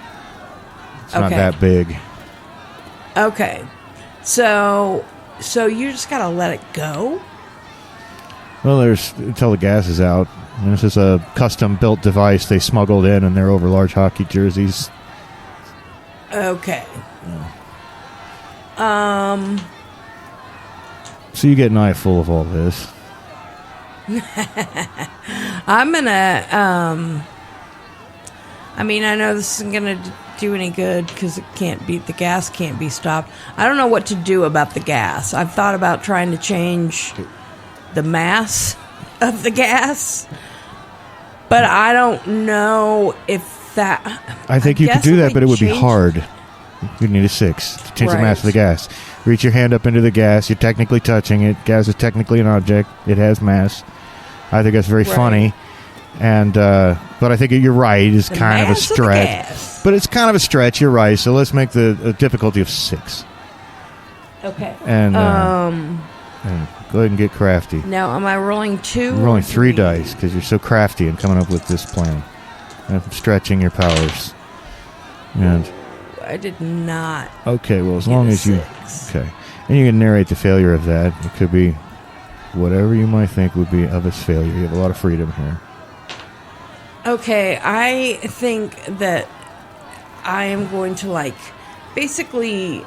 It's not that big. Okay. So you just got to let it go? Well, there's until the gas is out. And this is a custom-built device they smuggled in, and they're over large hockey jerseys. Okay. So you get an eye full of all this. I'm gonna. I mean, I know this isn't gonna do any good because the gas can't be stopped. I don't know what to do about the gas. I've thought about trying to change the mass of the gas, but I don't know if that. I think you could do that, but it would be hard. You'd need a 6 to change the mass of the gas. Reach your hand up into the gas. You're technically touching it. Gas is technically an object. It has mass. I think that's very funny. And but I think you're right. It's kind of a stretch. But it's kind of a stretch. You're right. So let's make the difficulty of 6. Okay. And go ahead and get crafty. Now, am I rolling 2? You're rolling 3 dice because you're so crafty and coming up with this plan. And stretching your powers. And I did not. Okay, well, as long as you... 6. Okay. And you can narrate the failure of that. It could be whatever you might think would be of its failure. You have a lot of freedom here. Okay, I think that I am going to, basically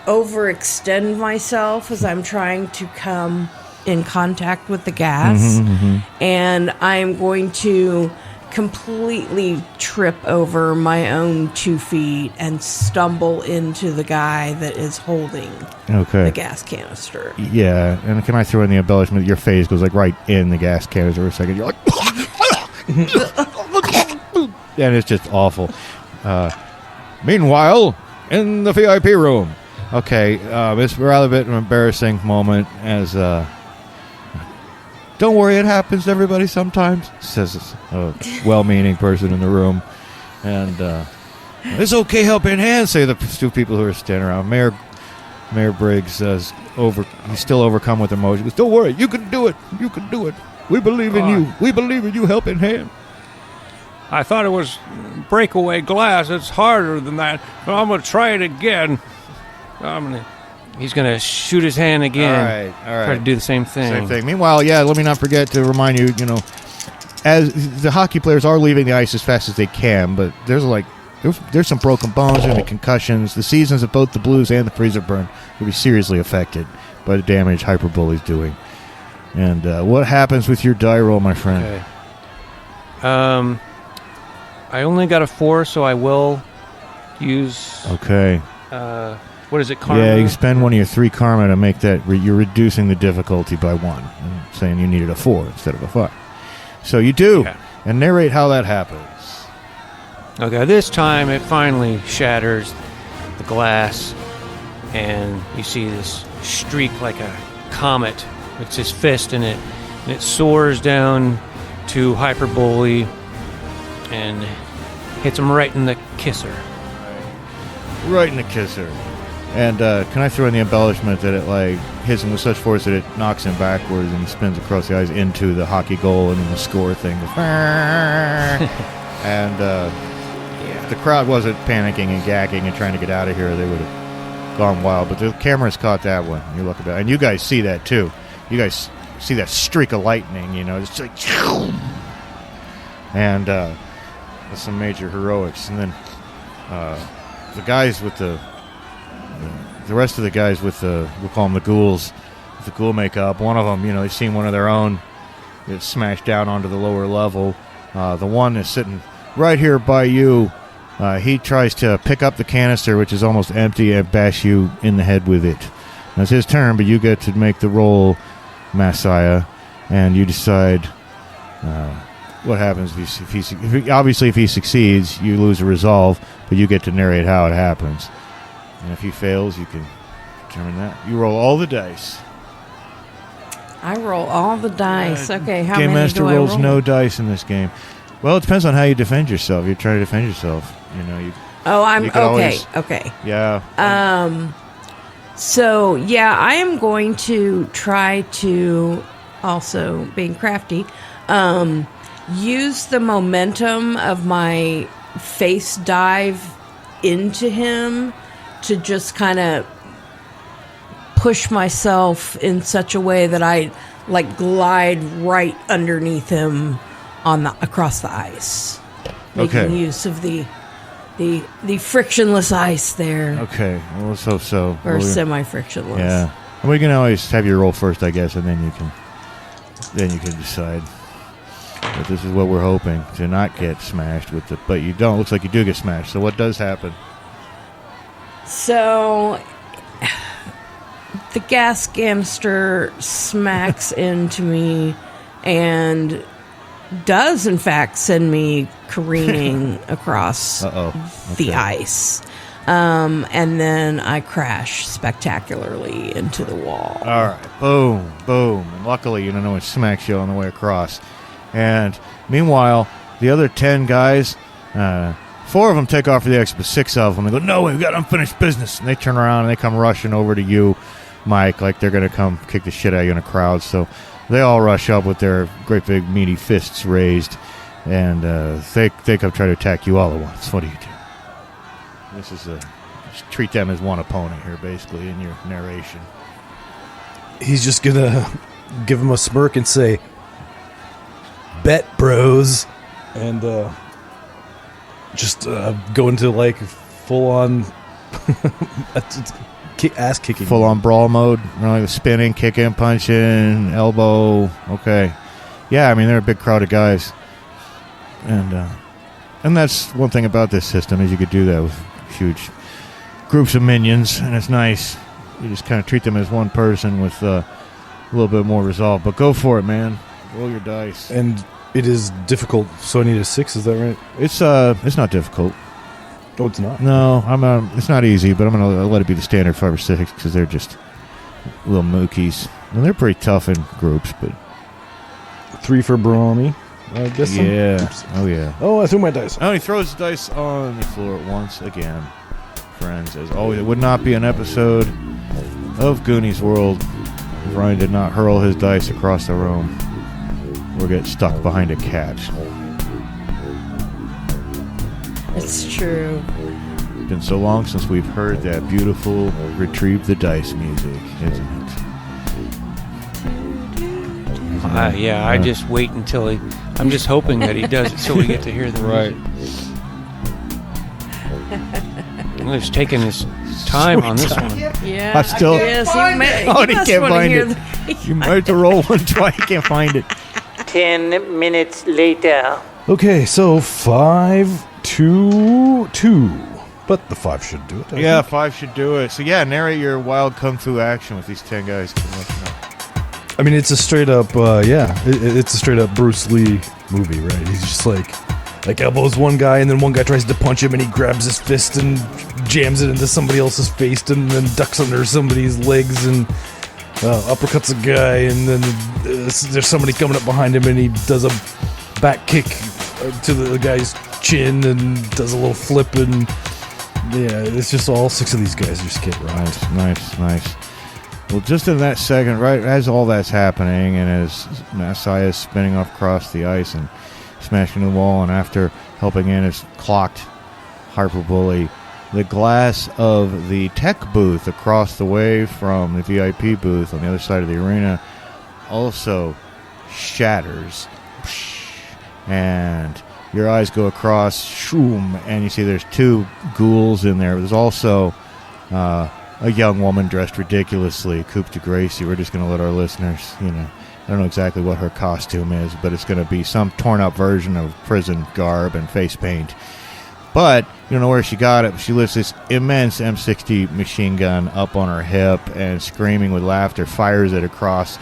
overextend myself as I'm trying to come in contact with the gas. And I'm going to completely trip over my own 2 feet and stumble into the guy that is holding the gas canister. Yeah, and can I throw in the embellishment that your face goes right in the gas canister for a second? You're like... and it's just awful. Meanwhile, in the VIP room. Okay, it's a rather bit of an embarrassing moment as... Don't worry, it happens to everybody sometimes, says a well-meaning person in the room. And it's okay, help in hand, say the 2 people who are standing around. Mayor Briggs says, he's still overcome with emotion. He goes, don't worry, you can do it. You can do it. We believe in you. We believe in you, help in hand. I thought it was breakaway glass. It's harder than that. But I'm going to try it again. He's going to shoot his hand again. All right. Try to do the same thing. Meanwhile, let me not forget to remind you, as the hockey players are leaving the ice as fast as they can, but there's some broken bones and the concussions. The seasons of both the Blues and the Freezer Burn will be seriously affected by the damage Hyperbully's doing. And what happens with your die roll, my friend? Okay. I only got a 4, so I will use... Okay. What is it, karma? Yeah, you spend one of your 3 karma to make that... you're reducing the difficulty by 1. I'm saying you needed a 4 instead of a 5. So you do. Yeah. And narrate how that happens. Okay, this time it finally shatters the glass, and you see this streak like a comet. It's his fist in it, and it soars down to Hyperbully and hits him right in the kisser. Right in the kisser. And can I throw in the embellishment that it hits him with such force that it knocks him backwards and he spins across the ice into the hockey goal, and then the score thing goes, and if the crowd wasn't panicking and gagging and trying to get out of here, they would have gone wild. But the cameras caught that one. You look at that, and you guys see that too. You guys see that streak of lightning. It's like, and that's some major heroics. And then the guys with the rest of the guys with we'll call them the ghouls, with the ghoul makeup. One of them, they've seen one of their own get smashed down onto the lower level. The one that's sitting right here by you, he tries to pick up the canister, which is almost empty, and bash you in the head with it. Now, it's his turn, but you get to make the roll, Messiah, and you decide what happens if he succeeds. You lose a resolve, but you get to narrate how it happens. And if he fails, you can determine that. You roll all the dice. I roll all the dice. Okay, how Game many Master do I rolls roll? no dice in this game. Well, it depends on how you defend yourself. You're trying to defend yourself. You know, you Oh, I'm you could okay. always- Okay. yeah. So, yeah, I am going to try to, also being crafty, use the momentum of my face dive into him to just kind of push myself in such a way that I like glide right underneath him across the ice, making Okay. use of the frictionless ice there. Okay. Well, let's hope so. Or We'll- semi-frictionless. Yeah. And we can always have you roll first, I guess, and then you can decide. But this is what we're hoping, to not get smashed with the. But you don't. Looks like you do get smashed. So what does happen? So the gas canister smacks into me and does, in fact, send me careening across the ice. And then I crash spectacularly into the wall. All right. Boom. Boom. And luckily, you don't know it smacks you on the way across. And meanwhile, the other 10 guys, 4 of them take off for the exit, but 6 of them, they go, no, we've got unfinished business. And they turn around and they come rushing over to you, Mike, like they're going to come kick the shit out of you in a crowd. So they all rush up with their great big meaty fists raised, and they come try to attack you all at once. What do you do? This is just treat them as one opponent here, basically, in your narration. He's just gonna give him a smirk and say, "Bet, bros," and just go into like full on ass kicking. Full on brawl mode, like spinning, kicking, punching, elbow. Okay, yeah. I mean, they're a big crowd of guys, and that's one thing about this system is you could do that with huge groups of minions, and it's nice. You just kind of treat them as one person with a little bit more resolve. But go for it, man. Roll your dice. And it is difficult, so I need a 6. Is that right? It's not difficult. Oh, it's not. No, it's not easy, but I'm gonna let it be the standard 5 or 6 because they're just little mookies, and they're pretty tough in groups. But 3 for Brahmi, I guess. yeah, Oops. oh yeah. Oh, I threw my dice. Oh, he throws the dice on the floor once again. Friends, as always, it would not be an episode of Goonies World if Ryan did not hurl his dice across the room or get stuck behind a cat. It's true. It's been so long since we've heard that beautiful Retrieve the Dice music, isn't it? Yeah, I just wait until I'm just hoping that he does it so we get to hear the Right. music. Well, he's taking his time on this one. Yeah. I still- Yes, Oh, he can't find it. You might have to roll one twice. You can't find it. 10 minutes later. Okay, so 5, 2, 2. But the 5 should do it. I Yeah, think. 5 should do it. So yeah, narrate your wild kung fu action with these 10 guys. I mean, it's a straight up, it's a straight up Bruce Lee movie, right? He's just like elbows one guy, and then one guy tries to punch him, and he grabs his fist and jams it into somebody else's face, and then ducks under somebody's legs, and uppercuts a guy, and then there's somebody coming up behind him, and he does a back kick to the guy's chin, and does a little flip, and yeah, it's just all 6 of these guys just get rocked. Nice. Well, just in that second, right as all that's happening, and as Masai is spinning off across the ice and smashing the wall, and after helping in his clocked Harper Bully, the glass of the tech booth across the way from the VIP booth on the other side of the arena also shatters. And your eyes go across, shoom, and you see there's 2 ghouls in there. There's also a young woman dressed ridiculously, Coupe de Gracie. We're just going to let our listeners, I don't know exactly what her costume is, but it's going to be some torn-up version of prison garb and face paint. But you don't know where she got it. She lifts this immense M60 machine gun up on her hip and, screaming with laughter, fires it across.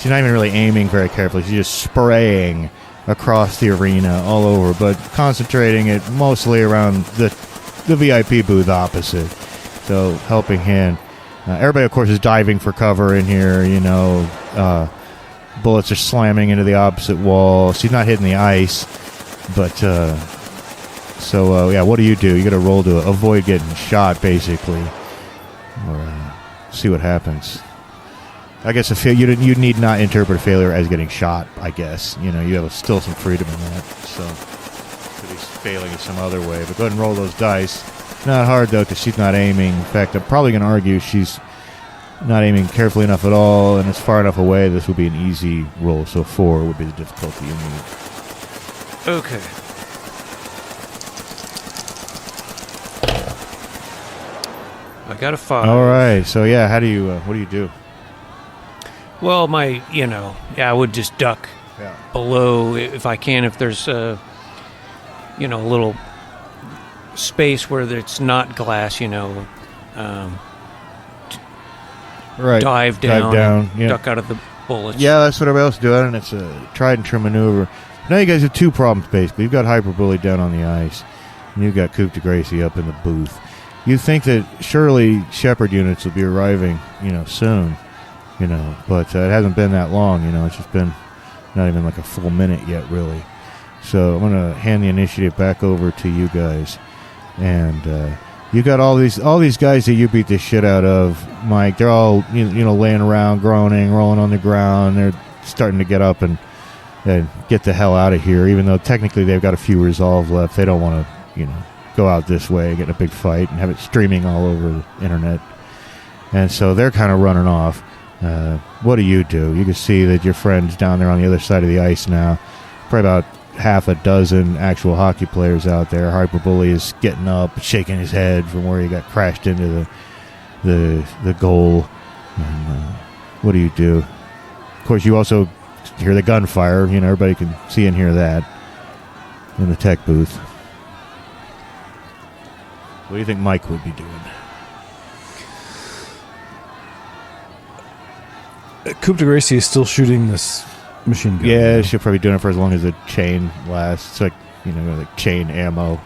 She's not even really aiming very carefully. She's just spraying across the arena all over, but concentrating it mostly around the VIP booth opposite. So helping hand. Everybody, of course, is diving for cover in here. bullets are slamming into the opposite wall. She's not hitting the ice, but what do? You got to roll to avoid getting shot, basically, or see what happens. I guess you need not interpret a failure as getting shot. I guess you have still some freedom in that. So could be failing in some other way. But go ahead and roll those dice. Not hard though, because she's not aiming. In fact, I'm probably going to argue she's not aiming carefully enough at all, and it's far enough away. This would be an easy roll. So 4 would be the difficulty you need. Okay. I got a 5. All right. So yeah, how do you? What do you do? Well, I would just duck below if I can. If there's a little space where it's not glass, Right. dive down, yeah. duck out of the bullets. Yeah, that's what everybody else is doing, and it's a tried and true maneuver. Now you guys have 2 problems, basically. You've got Hyperbully down on the ice, and you've got Coup de Gracie up in the booth. You think that surely Shepherd units will be arriving, soon, but it hasn't been that long, It's just been not even like a full minute yet, really. So I'm going to hand the initiative back over to you guys, and you got all these guys that you beat the shit out of, Mike. They're all laying around, groaning, rolling on the ground. They're starting to get up and get the hell out of here. Even though technically they've got a few resolve left, they don't want to go out this way, get in a big fight, and have it streaming all over the internet. And so they're kind of running off. What do? You can see that your friend's down there on the other side of the ice now. Probably about half a dozen actual hockey players out there. Hyperbully is getting up, shaking his head from where he got crashed into the goal. And what do? Of course, you also hear the gunfire. Everybody can see and hear that in the tech booth. What do you think Mike would be doing? Coup de Gracie is still shooting this machine gun. Yeah, she'll probably be doing it for as long as the chain lasts. It's like, like chain ammo.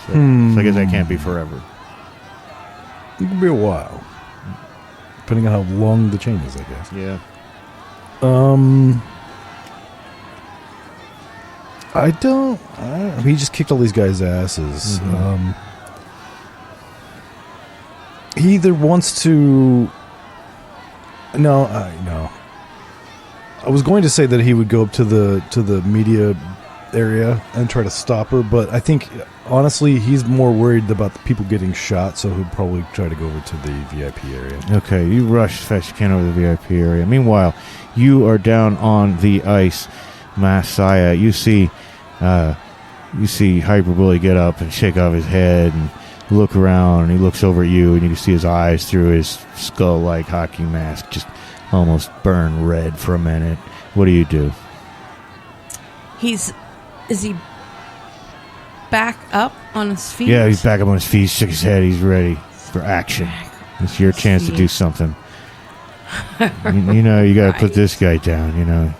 So I guess that can't be forever. It could be a while. Depending on how long the chain is, I guess. Yeah. I don't know. He just kicked all these guys' asses. Mm-hmm. He either wants to... No. I was going to say that he would go up to the media area and try to stop her, but I think, honestly, he's more worried about the people getting shot, so he'll probably try to go over to the VIP area. Okay, you rush as fast as you can over the VIP area. Meanwhile, you are down on the ice, Messiah. You see Hyperbully get up and shake off his head and look around, and he looks over at you, and you can see his eyes through his skull-like hockey mask just almost burn red for a minute. What do? Is he back up on his feet? Yeah, he's back up on his feet, shook his head, he's ready for action. It's your chance to do something. You got to put this guy down,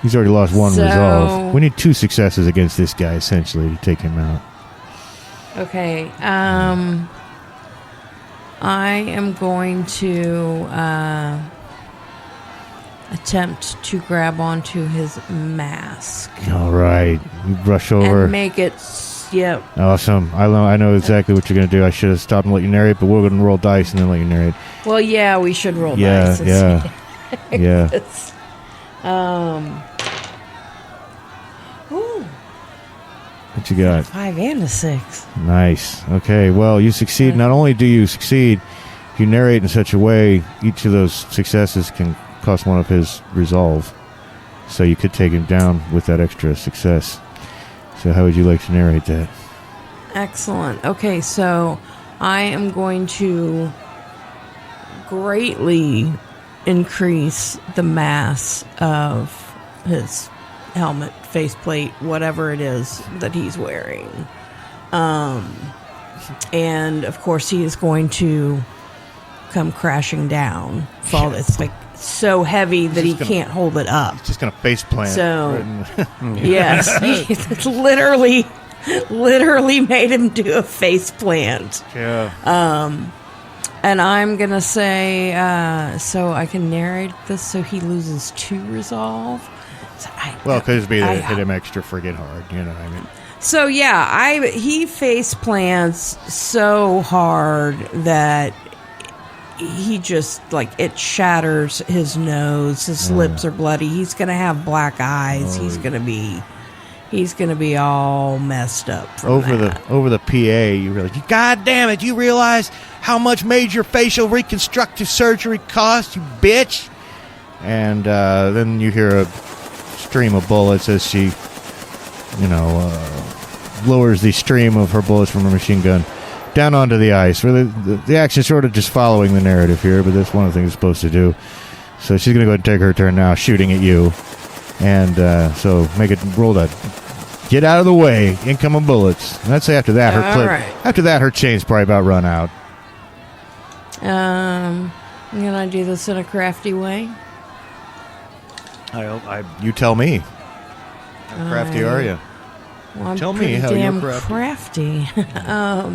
He's already lost 1 resolve. We need 2 successes against this guy, essentially, to take him out. Okay. I am going to attempt to grab onto his mask. All right. You rush over. And make it... Yep. Awesome. I know exactly what you're going to do. I should have stopped and let you narrate, but we're going to roll dice and then let you narrate. Well, yeah, we should roll dice. Yeah. Ooh. What you got? 5 and a 6. Nice. Okay, well, you succeed. Okay. Not only do you succeed, if you narrate in such a way, each of those successes can cost 1 of his resolve. So you could take him down with that extra success. So how would you like to narrate that? Excellent. Okay, so I am going to greatly increase the mass of his helmet, faceplate, whatever it is that he's wearing. And of course he is going to come crashing down. Fall. It's like so heavy that he can't hold it up. It's just going to face plant. So, yes, it's literally made him do a face plant. Yeah. And I'm going to say, so I can narrate this so he loses 2 resolve. So because hit him extra friggin' hard, you know what I mean? So, yeah, he face plants so hard that he just, like, it shatters his nose. His lips are bloody. He's going to have black eyes. He's going to be all messed up from over the PA. You realize, God damn it! You realize how much major facial reconstructive surgery costs, you bitch? And then you hear a stream of bullets as she, lowers the stream of her bullets from her machine gun down onto the ice. Really, the action sort of just following the narrative here, but that's one of the things it's supposed to do. So she's going to go ahead and take her turn now, shooting at you. And so make it roll to get out of the way, incoming bullets. And I'd say after that, her chain's probably about run out. I'm going to do this in a crafty way. You tell me. How crafty are you? Well, tell me how damn you're crafty. How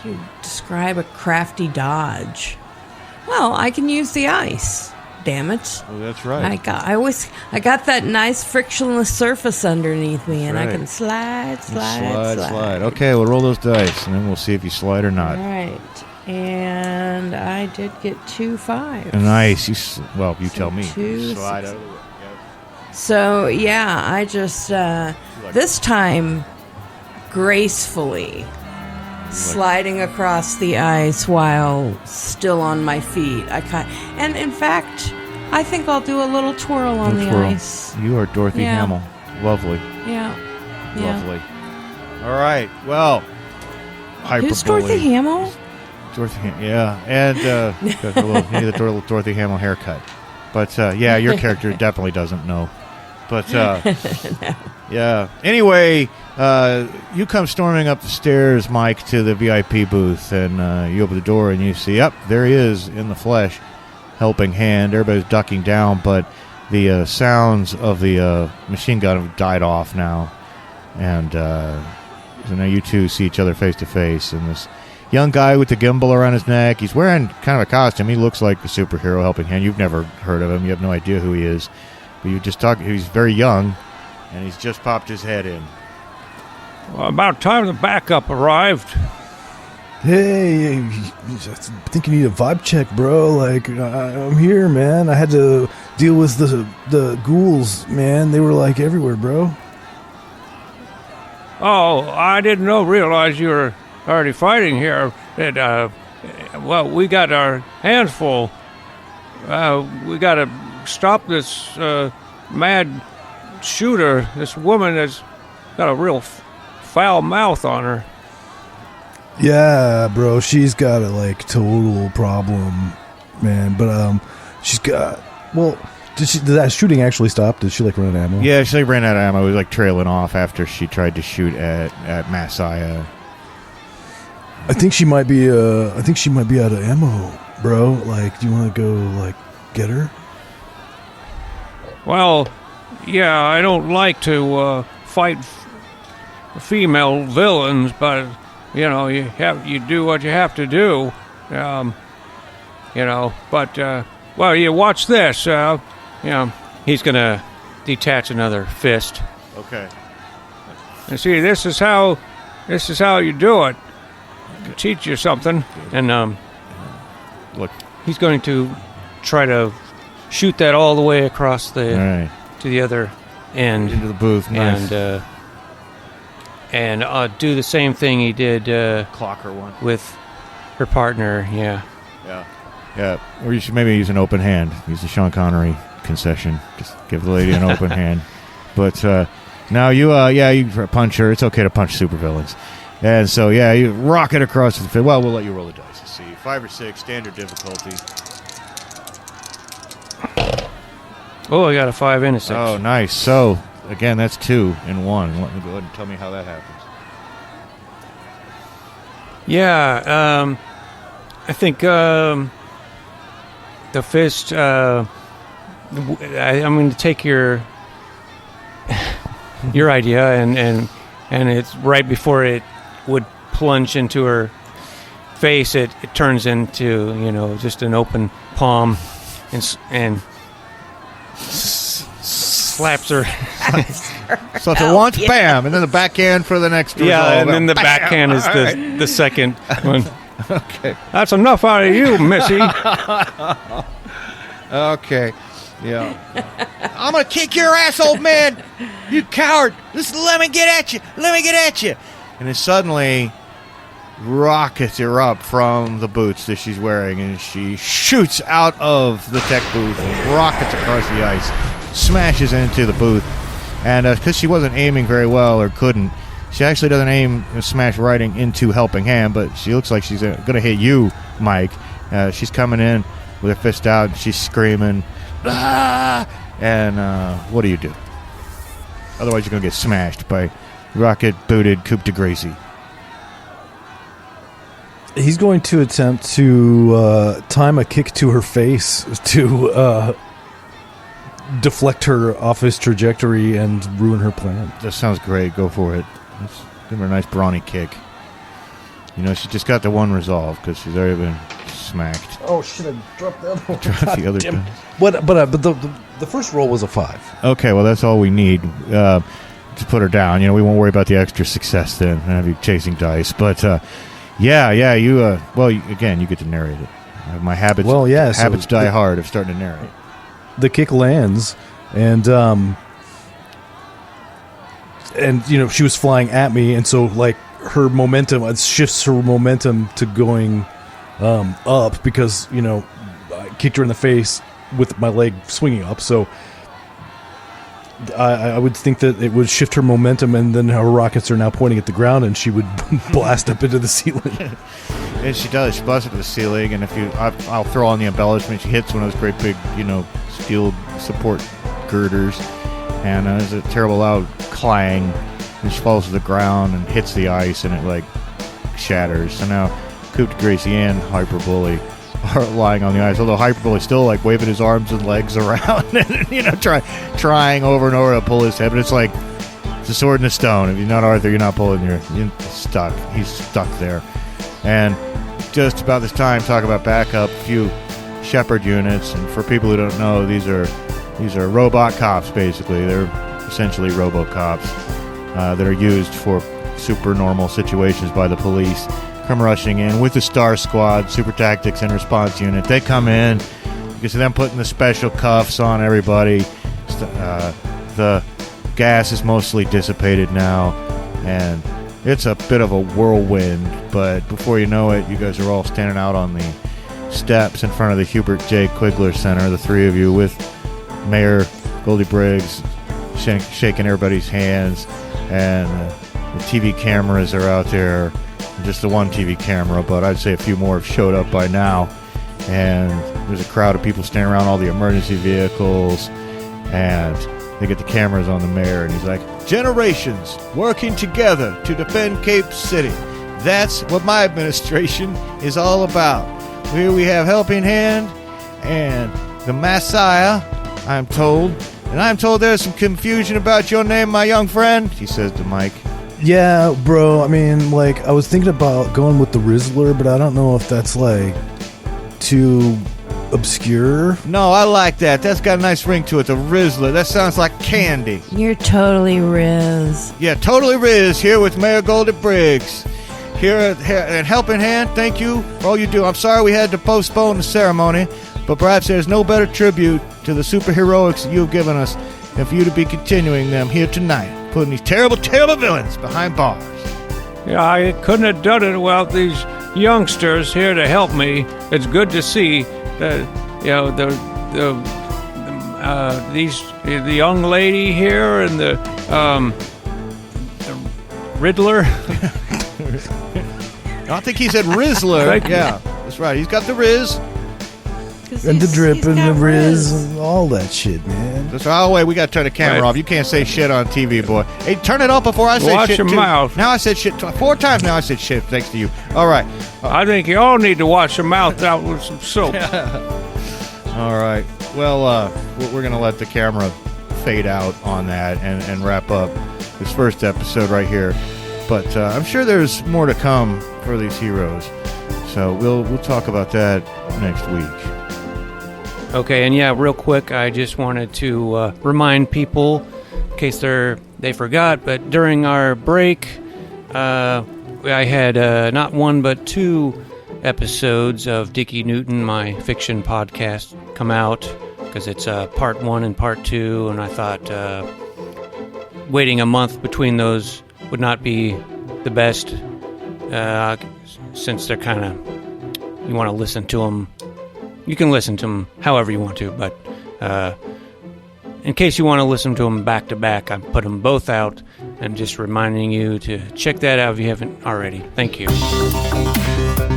do you describe a crafty dodge? Well, I can use the ice. Damn it! Oh, that's right. I got that nice frictionless surface underneath me, and right. I can slide. Okay, we'll roll those dice, and then we'll see if you slide or not. All right. And I did get 2 5s. Nice. You tell me. 2 slide 6. out of the way. Yep. So, yeah, I just, this time, gracefully sliding across the ice while still on my feet. And in fact, I think I'll do a little twirl on the ice. You are Dorothy Hamill. Lovely. Yeah. Lovely. All right. Well, hyperbole. Who's Dorothy Hamill? Dorothy Hamill, yeah. And got the little Dorothy Hamill haircut. But, your character definitely doesn't know. But, No. yeah. Anyway, you come storming up the stairs, Mike, to the VIP booth, and you open the door and you see, there he is in the flesh, helping hand. Everybody's ducking down, but the sounds of the machine gun have died off now. And so now you two see each other face to face, and this young guy with the gimbal around his neck, he's wearing kind of a costume. He looks like a superhero helping hand. You've never heard of him. You have no idea who he is. But you just talk. He's very young, and he's just popped his head in. Well, about time the backup arrived. Hey, I think you need a vibe check, bro. Like, I'm here, man. I had to deal with the ghouls, man. They were, like, everywhere, bro. Oh, I didn't realize you were already fighting here. We got our hands full. We got to stop this mad shooter, this woman that's got a real foul mouth on her. Yeah, bro, she's got a total problem, man. But she's got did that shooting actually stop? Did she run out of ammo? Yeah, she ran out of ammo. It was trailing off after she tried to shoot at Messiah. I think she might be out of ammo, bro. Do you want to go get her? Well, yeah, I don't like to fight female villains, but you do what you have to do. But you watch this. He's gonna detach another fist. Okay. And see, this is how you do it. To teach you something. And look, he's going to try to shoot that all the way across to the other end into the booth. Nice. and do the same thing he did clock her one with her partner. Yeah. Or you should maybe use an open hand. Use the Sean Connery concession. Just give the lady an open hand. But now you punch her. It's okay to punch supervillains. And so, you rocket across the field. Well, we'll let you roll the dice to see. 5 or 6, standard difficulty. Oh, I got a 5 and a 6. Oh, nice. So, again, that's 2 and 1. Let me go ahead and tell me how that happens. Yeah, I think the fist. I'm going to take your idea, and it's right before it would plunge into her face, it turns into, just an open palm and slaps her. So it's a once, bam, and then the backhand for the next result. Yeah, and then the Bam. backhand is All right. the second one. Okay. That's enough out of you, Missy. Okay. Yeah. I'm going to kick your ass, old man. You coward. Let me get at you. Let me get at you. And then suddenly, rockets erupt from the boots that she's wearing, and she shoots out of the tech booth and rockets across the ice, smashes into the booth. And because she wasn't aiming very well or couldn't, she actually doesn't aim and smash right into Helping Hand, but she looks like she's going to hit you, Mike. She's coming in with her fist out, and she's screaming, ah! And what do you do? Otherwise, you're going to get smashed by rocket-booted Coupe de Gracie. He's going to attempt to time a kick to her face to deflect her off his trajectory and ruin her plan. That sounds great. Go for it. Let's give her a nice brawny kick. She just got the one resolve because she's already been smacked. Oh shit! I dropped the other one. Drop the other guy. But the first roll was a 5. Okay, well, that's all we need to put her down. We won't worry about the extra success then and have you chasing dice. But, you, again, you get to narrate it. My habits, habits die hard of starting to narrate. The kick lands, and she was flying at me, and so, like, her momentum, it shifts her momentum to going up because, I kicked her in the face with my leg swinging up, so I would think that it would shift her momentum, and then her rockets are now pointing at the ground, and she would blast up into the ceiling. And she does. She blasts up to the ceiling, and I'll throw on the embellishment. She hits one of those great big, steel support girders, and there's a terrible loud clang, and she falls to the ground and hits the ice, and it, shatters. So now Coupe de Gracie and Hyperbully are lying on the ice, although Hyperbully's still waving his arms and legs around and trying over and over to pull his head, but it's like it's a sword in a stone. If you're not Arthur, you're not pulling, you're stuck. He's stuck there. And just about this time, talk about backup, a few Shepherd units, and for people who don't know, these are robot cops, basically. They're essentially robo-cops that are used for super normal situations by the police. Come rushing in with the Star Squad, Super Tactics and Response Unit. They come in. You can see them putting the special cuffs on everybody. The gas is mostly dissipated now, and it's a bit of a whirlwind. But before you know it, you guys are all standing out on the steps in front of the Hubert J. Quigler Center, the three of you, with Mayor Goldie Briggs shaking everybody's hands, and the TV cameras are out there. Just the one TV camera, but I'd say a few more have showed up by now. And there's a crowd of people standing around all the emergency vehicles, and they get the cameras on the mayor, and he's like, generations working together to defend Cape City. That's what my administration is all about. Here we have Helping Hand and the Messiah, I'm told. And I'm told there's some confusion about your name, my young friend, he says to Mike. Yeah, bro, I mean, I was thinking about going with the Rizzler, but I don't know if that's, too obscure. No, I like that. That's got a nice ring to it, the Rizzler. That sounds like candy. You're totally Riz. Yeah, totally Riz, here with Mayor Goldie Briggs. Here at Helping Hand, thank you for all you do. I'm sorry we had to postpone the ceremony, but perhaps there's no better tribute to the superheroics you've given us than for you to be continuing them here tonight, putting these terrible, terrible villains behind bars. Yeah, I couldn't have done it without these youngsters here to help me. It's good to see that, the young lady here and the Riddler. I think he said Rizzler. Yeah, that's right. He's got the Riz. And the drip and the Riz and all that shit, man. That's right. Oh, wait, we got to turn the camera off. You can't say shit on TV, boy. Hey, turn it off before I say Watch shit, your too. mouth. Now I said shit 4 times. Now I said shit thanks to you. All right. I think you all need to wash your mouth out with some soap. All right. Well, we're going to let the camera fade out on that and wrap up this first episode right here. But I'm sure there's more to come for these heroes. So we'll talk about that next week. Okay, and yeah, real quick, I just wanted to remind people, in case they forgot, but during our break, I had not one but 2 episodes of Dickie Newton, my fiction podcast, come out, because it's part 1 and part 2, and I thought waiting a month between those would not be the best, since they're kind of, you want to listen to them. You can listen to them however you want to, but in case you want to listen to them back to back, I put them both out. I'm just reminding you to check that out if you haven't already. Thank you.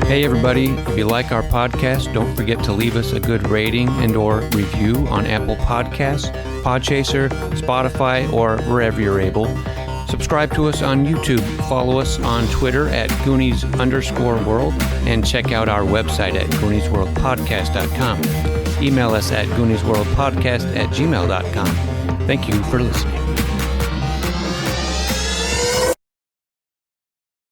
Hey everybody, if you like our podcast, don't forget to leave us a good rating and or review on Apple Podcasts, Podchaser, Spotify, or wherever you're able. Subscribe to us on YouTube. Follow us on Twitter at Goonies_world, and check out our website at GooniesWorldPodcast.com. Email us at GooniesWorldPodcast@gmail.com. Thank you for listening.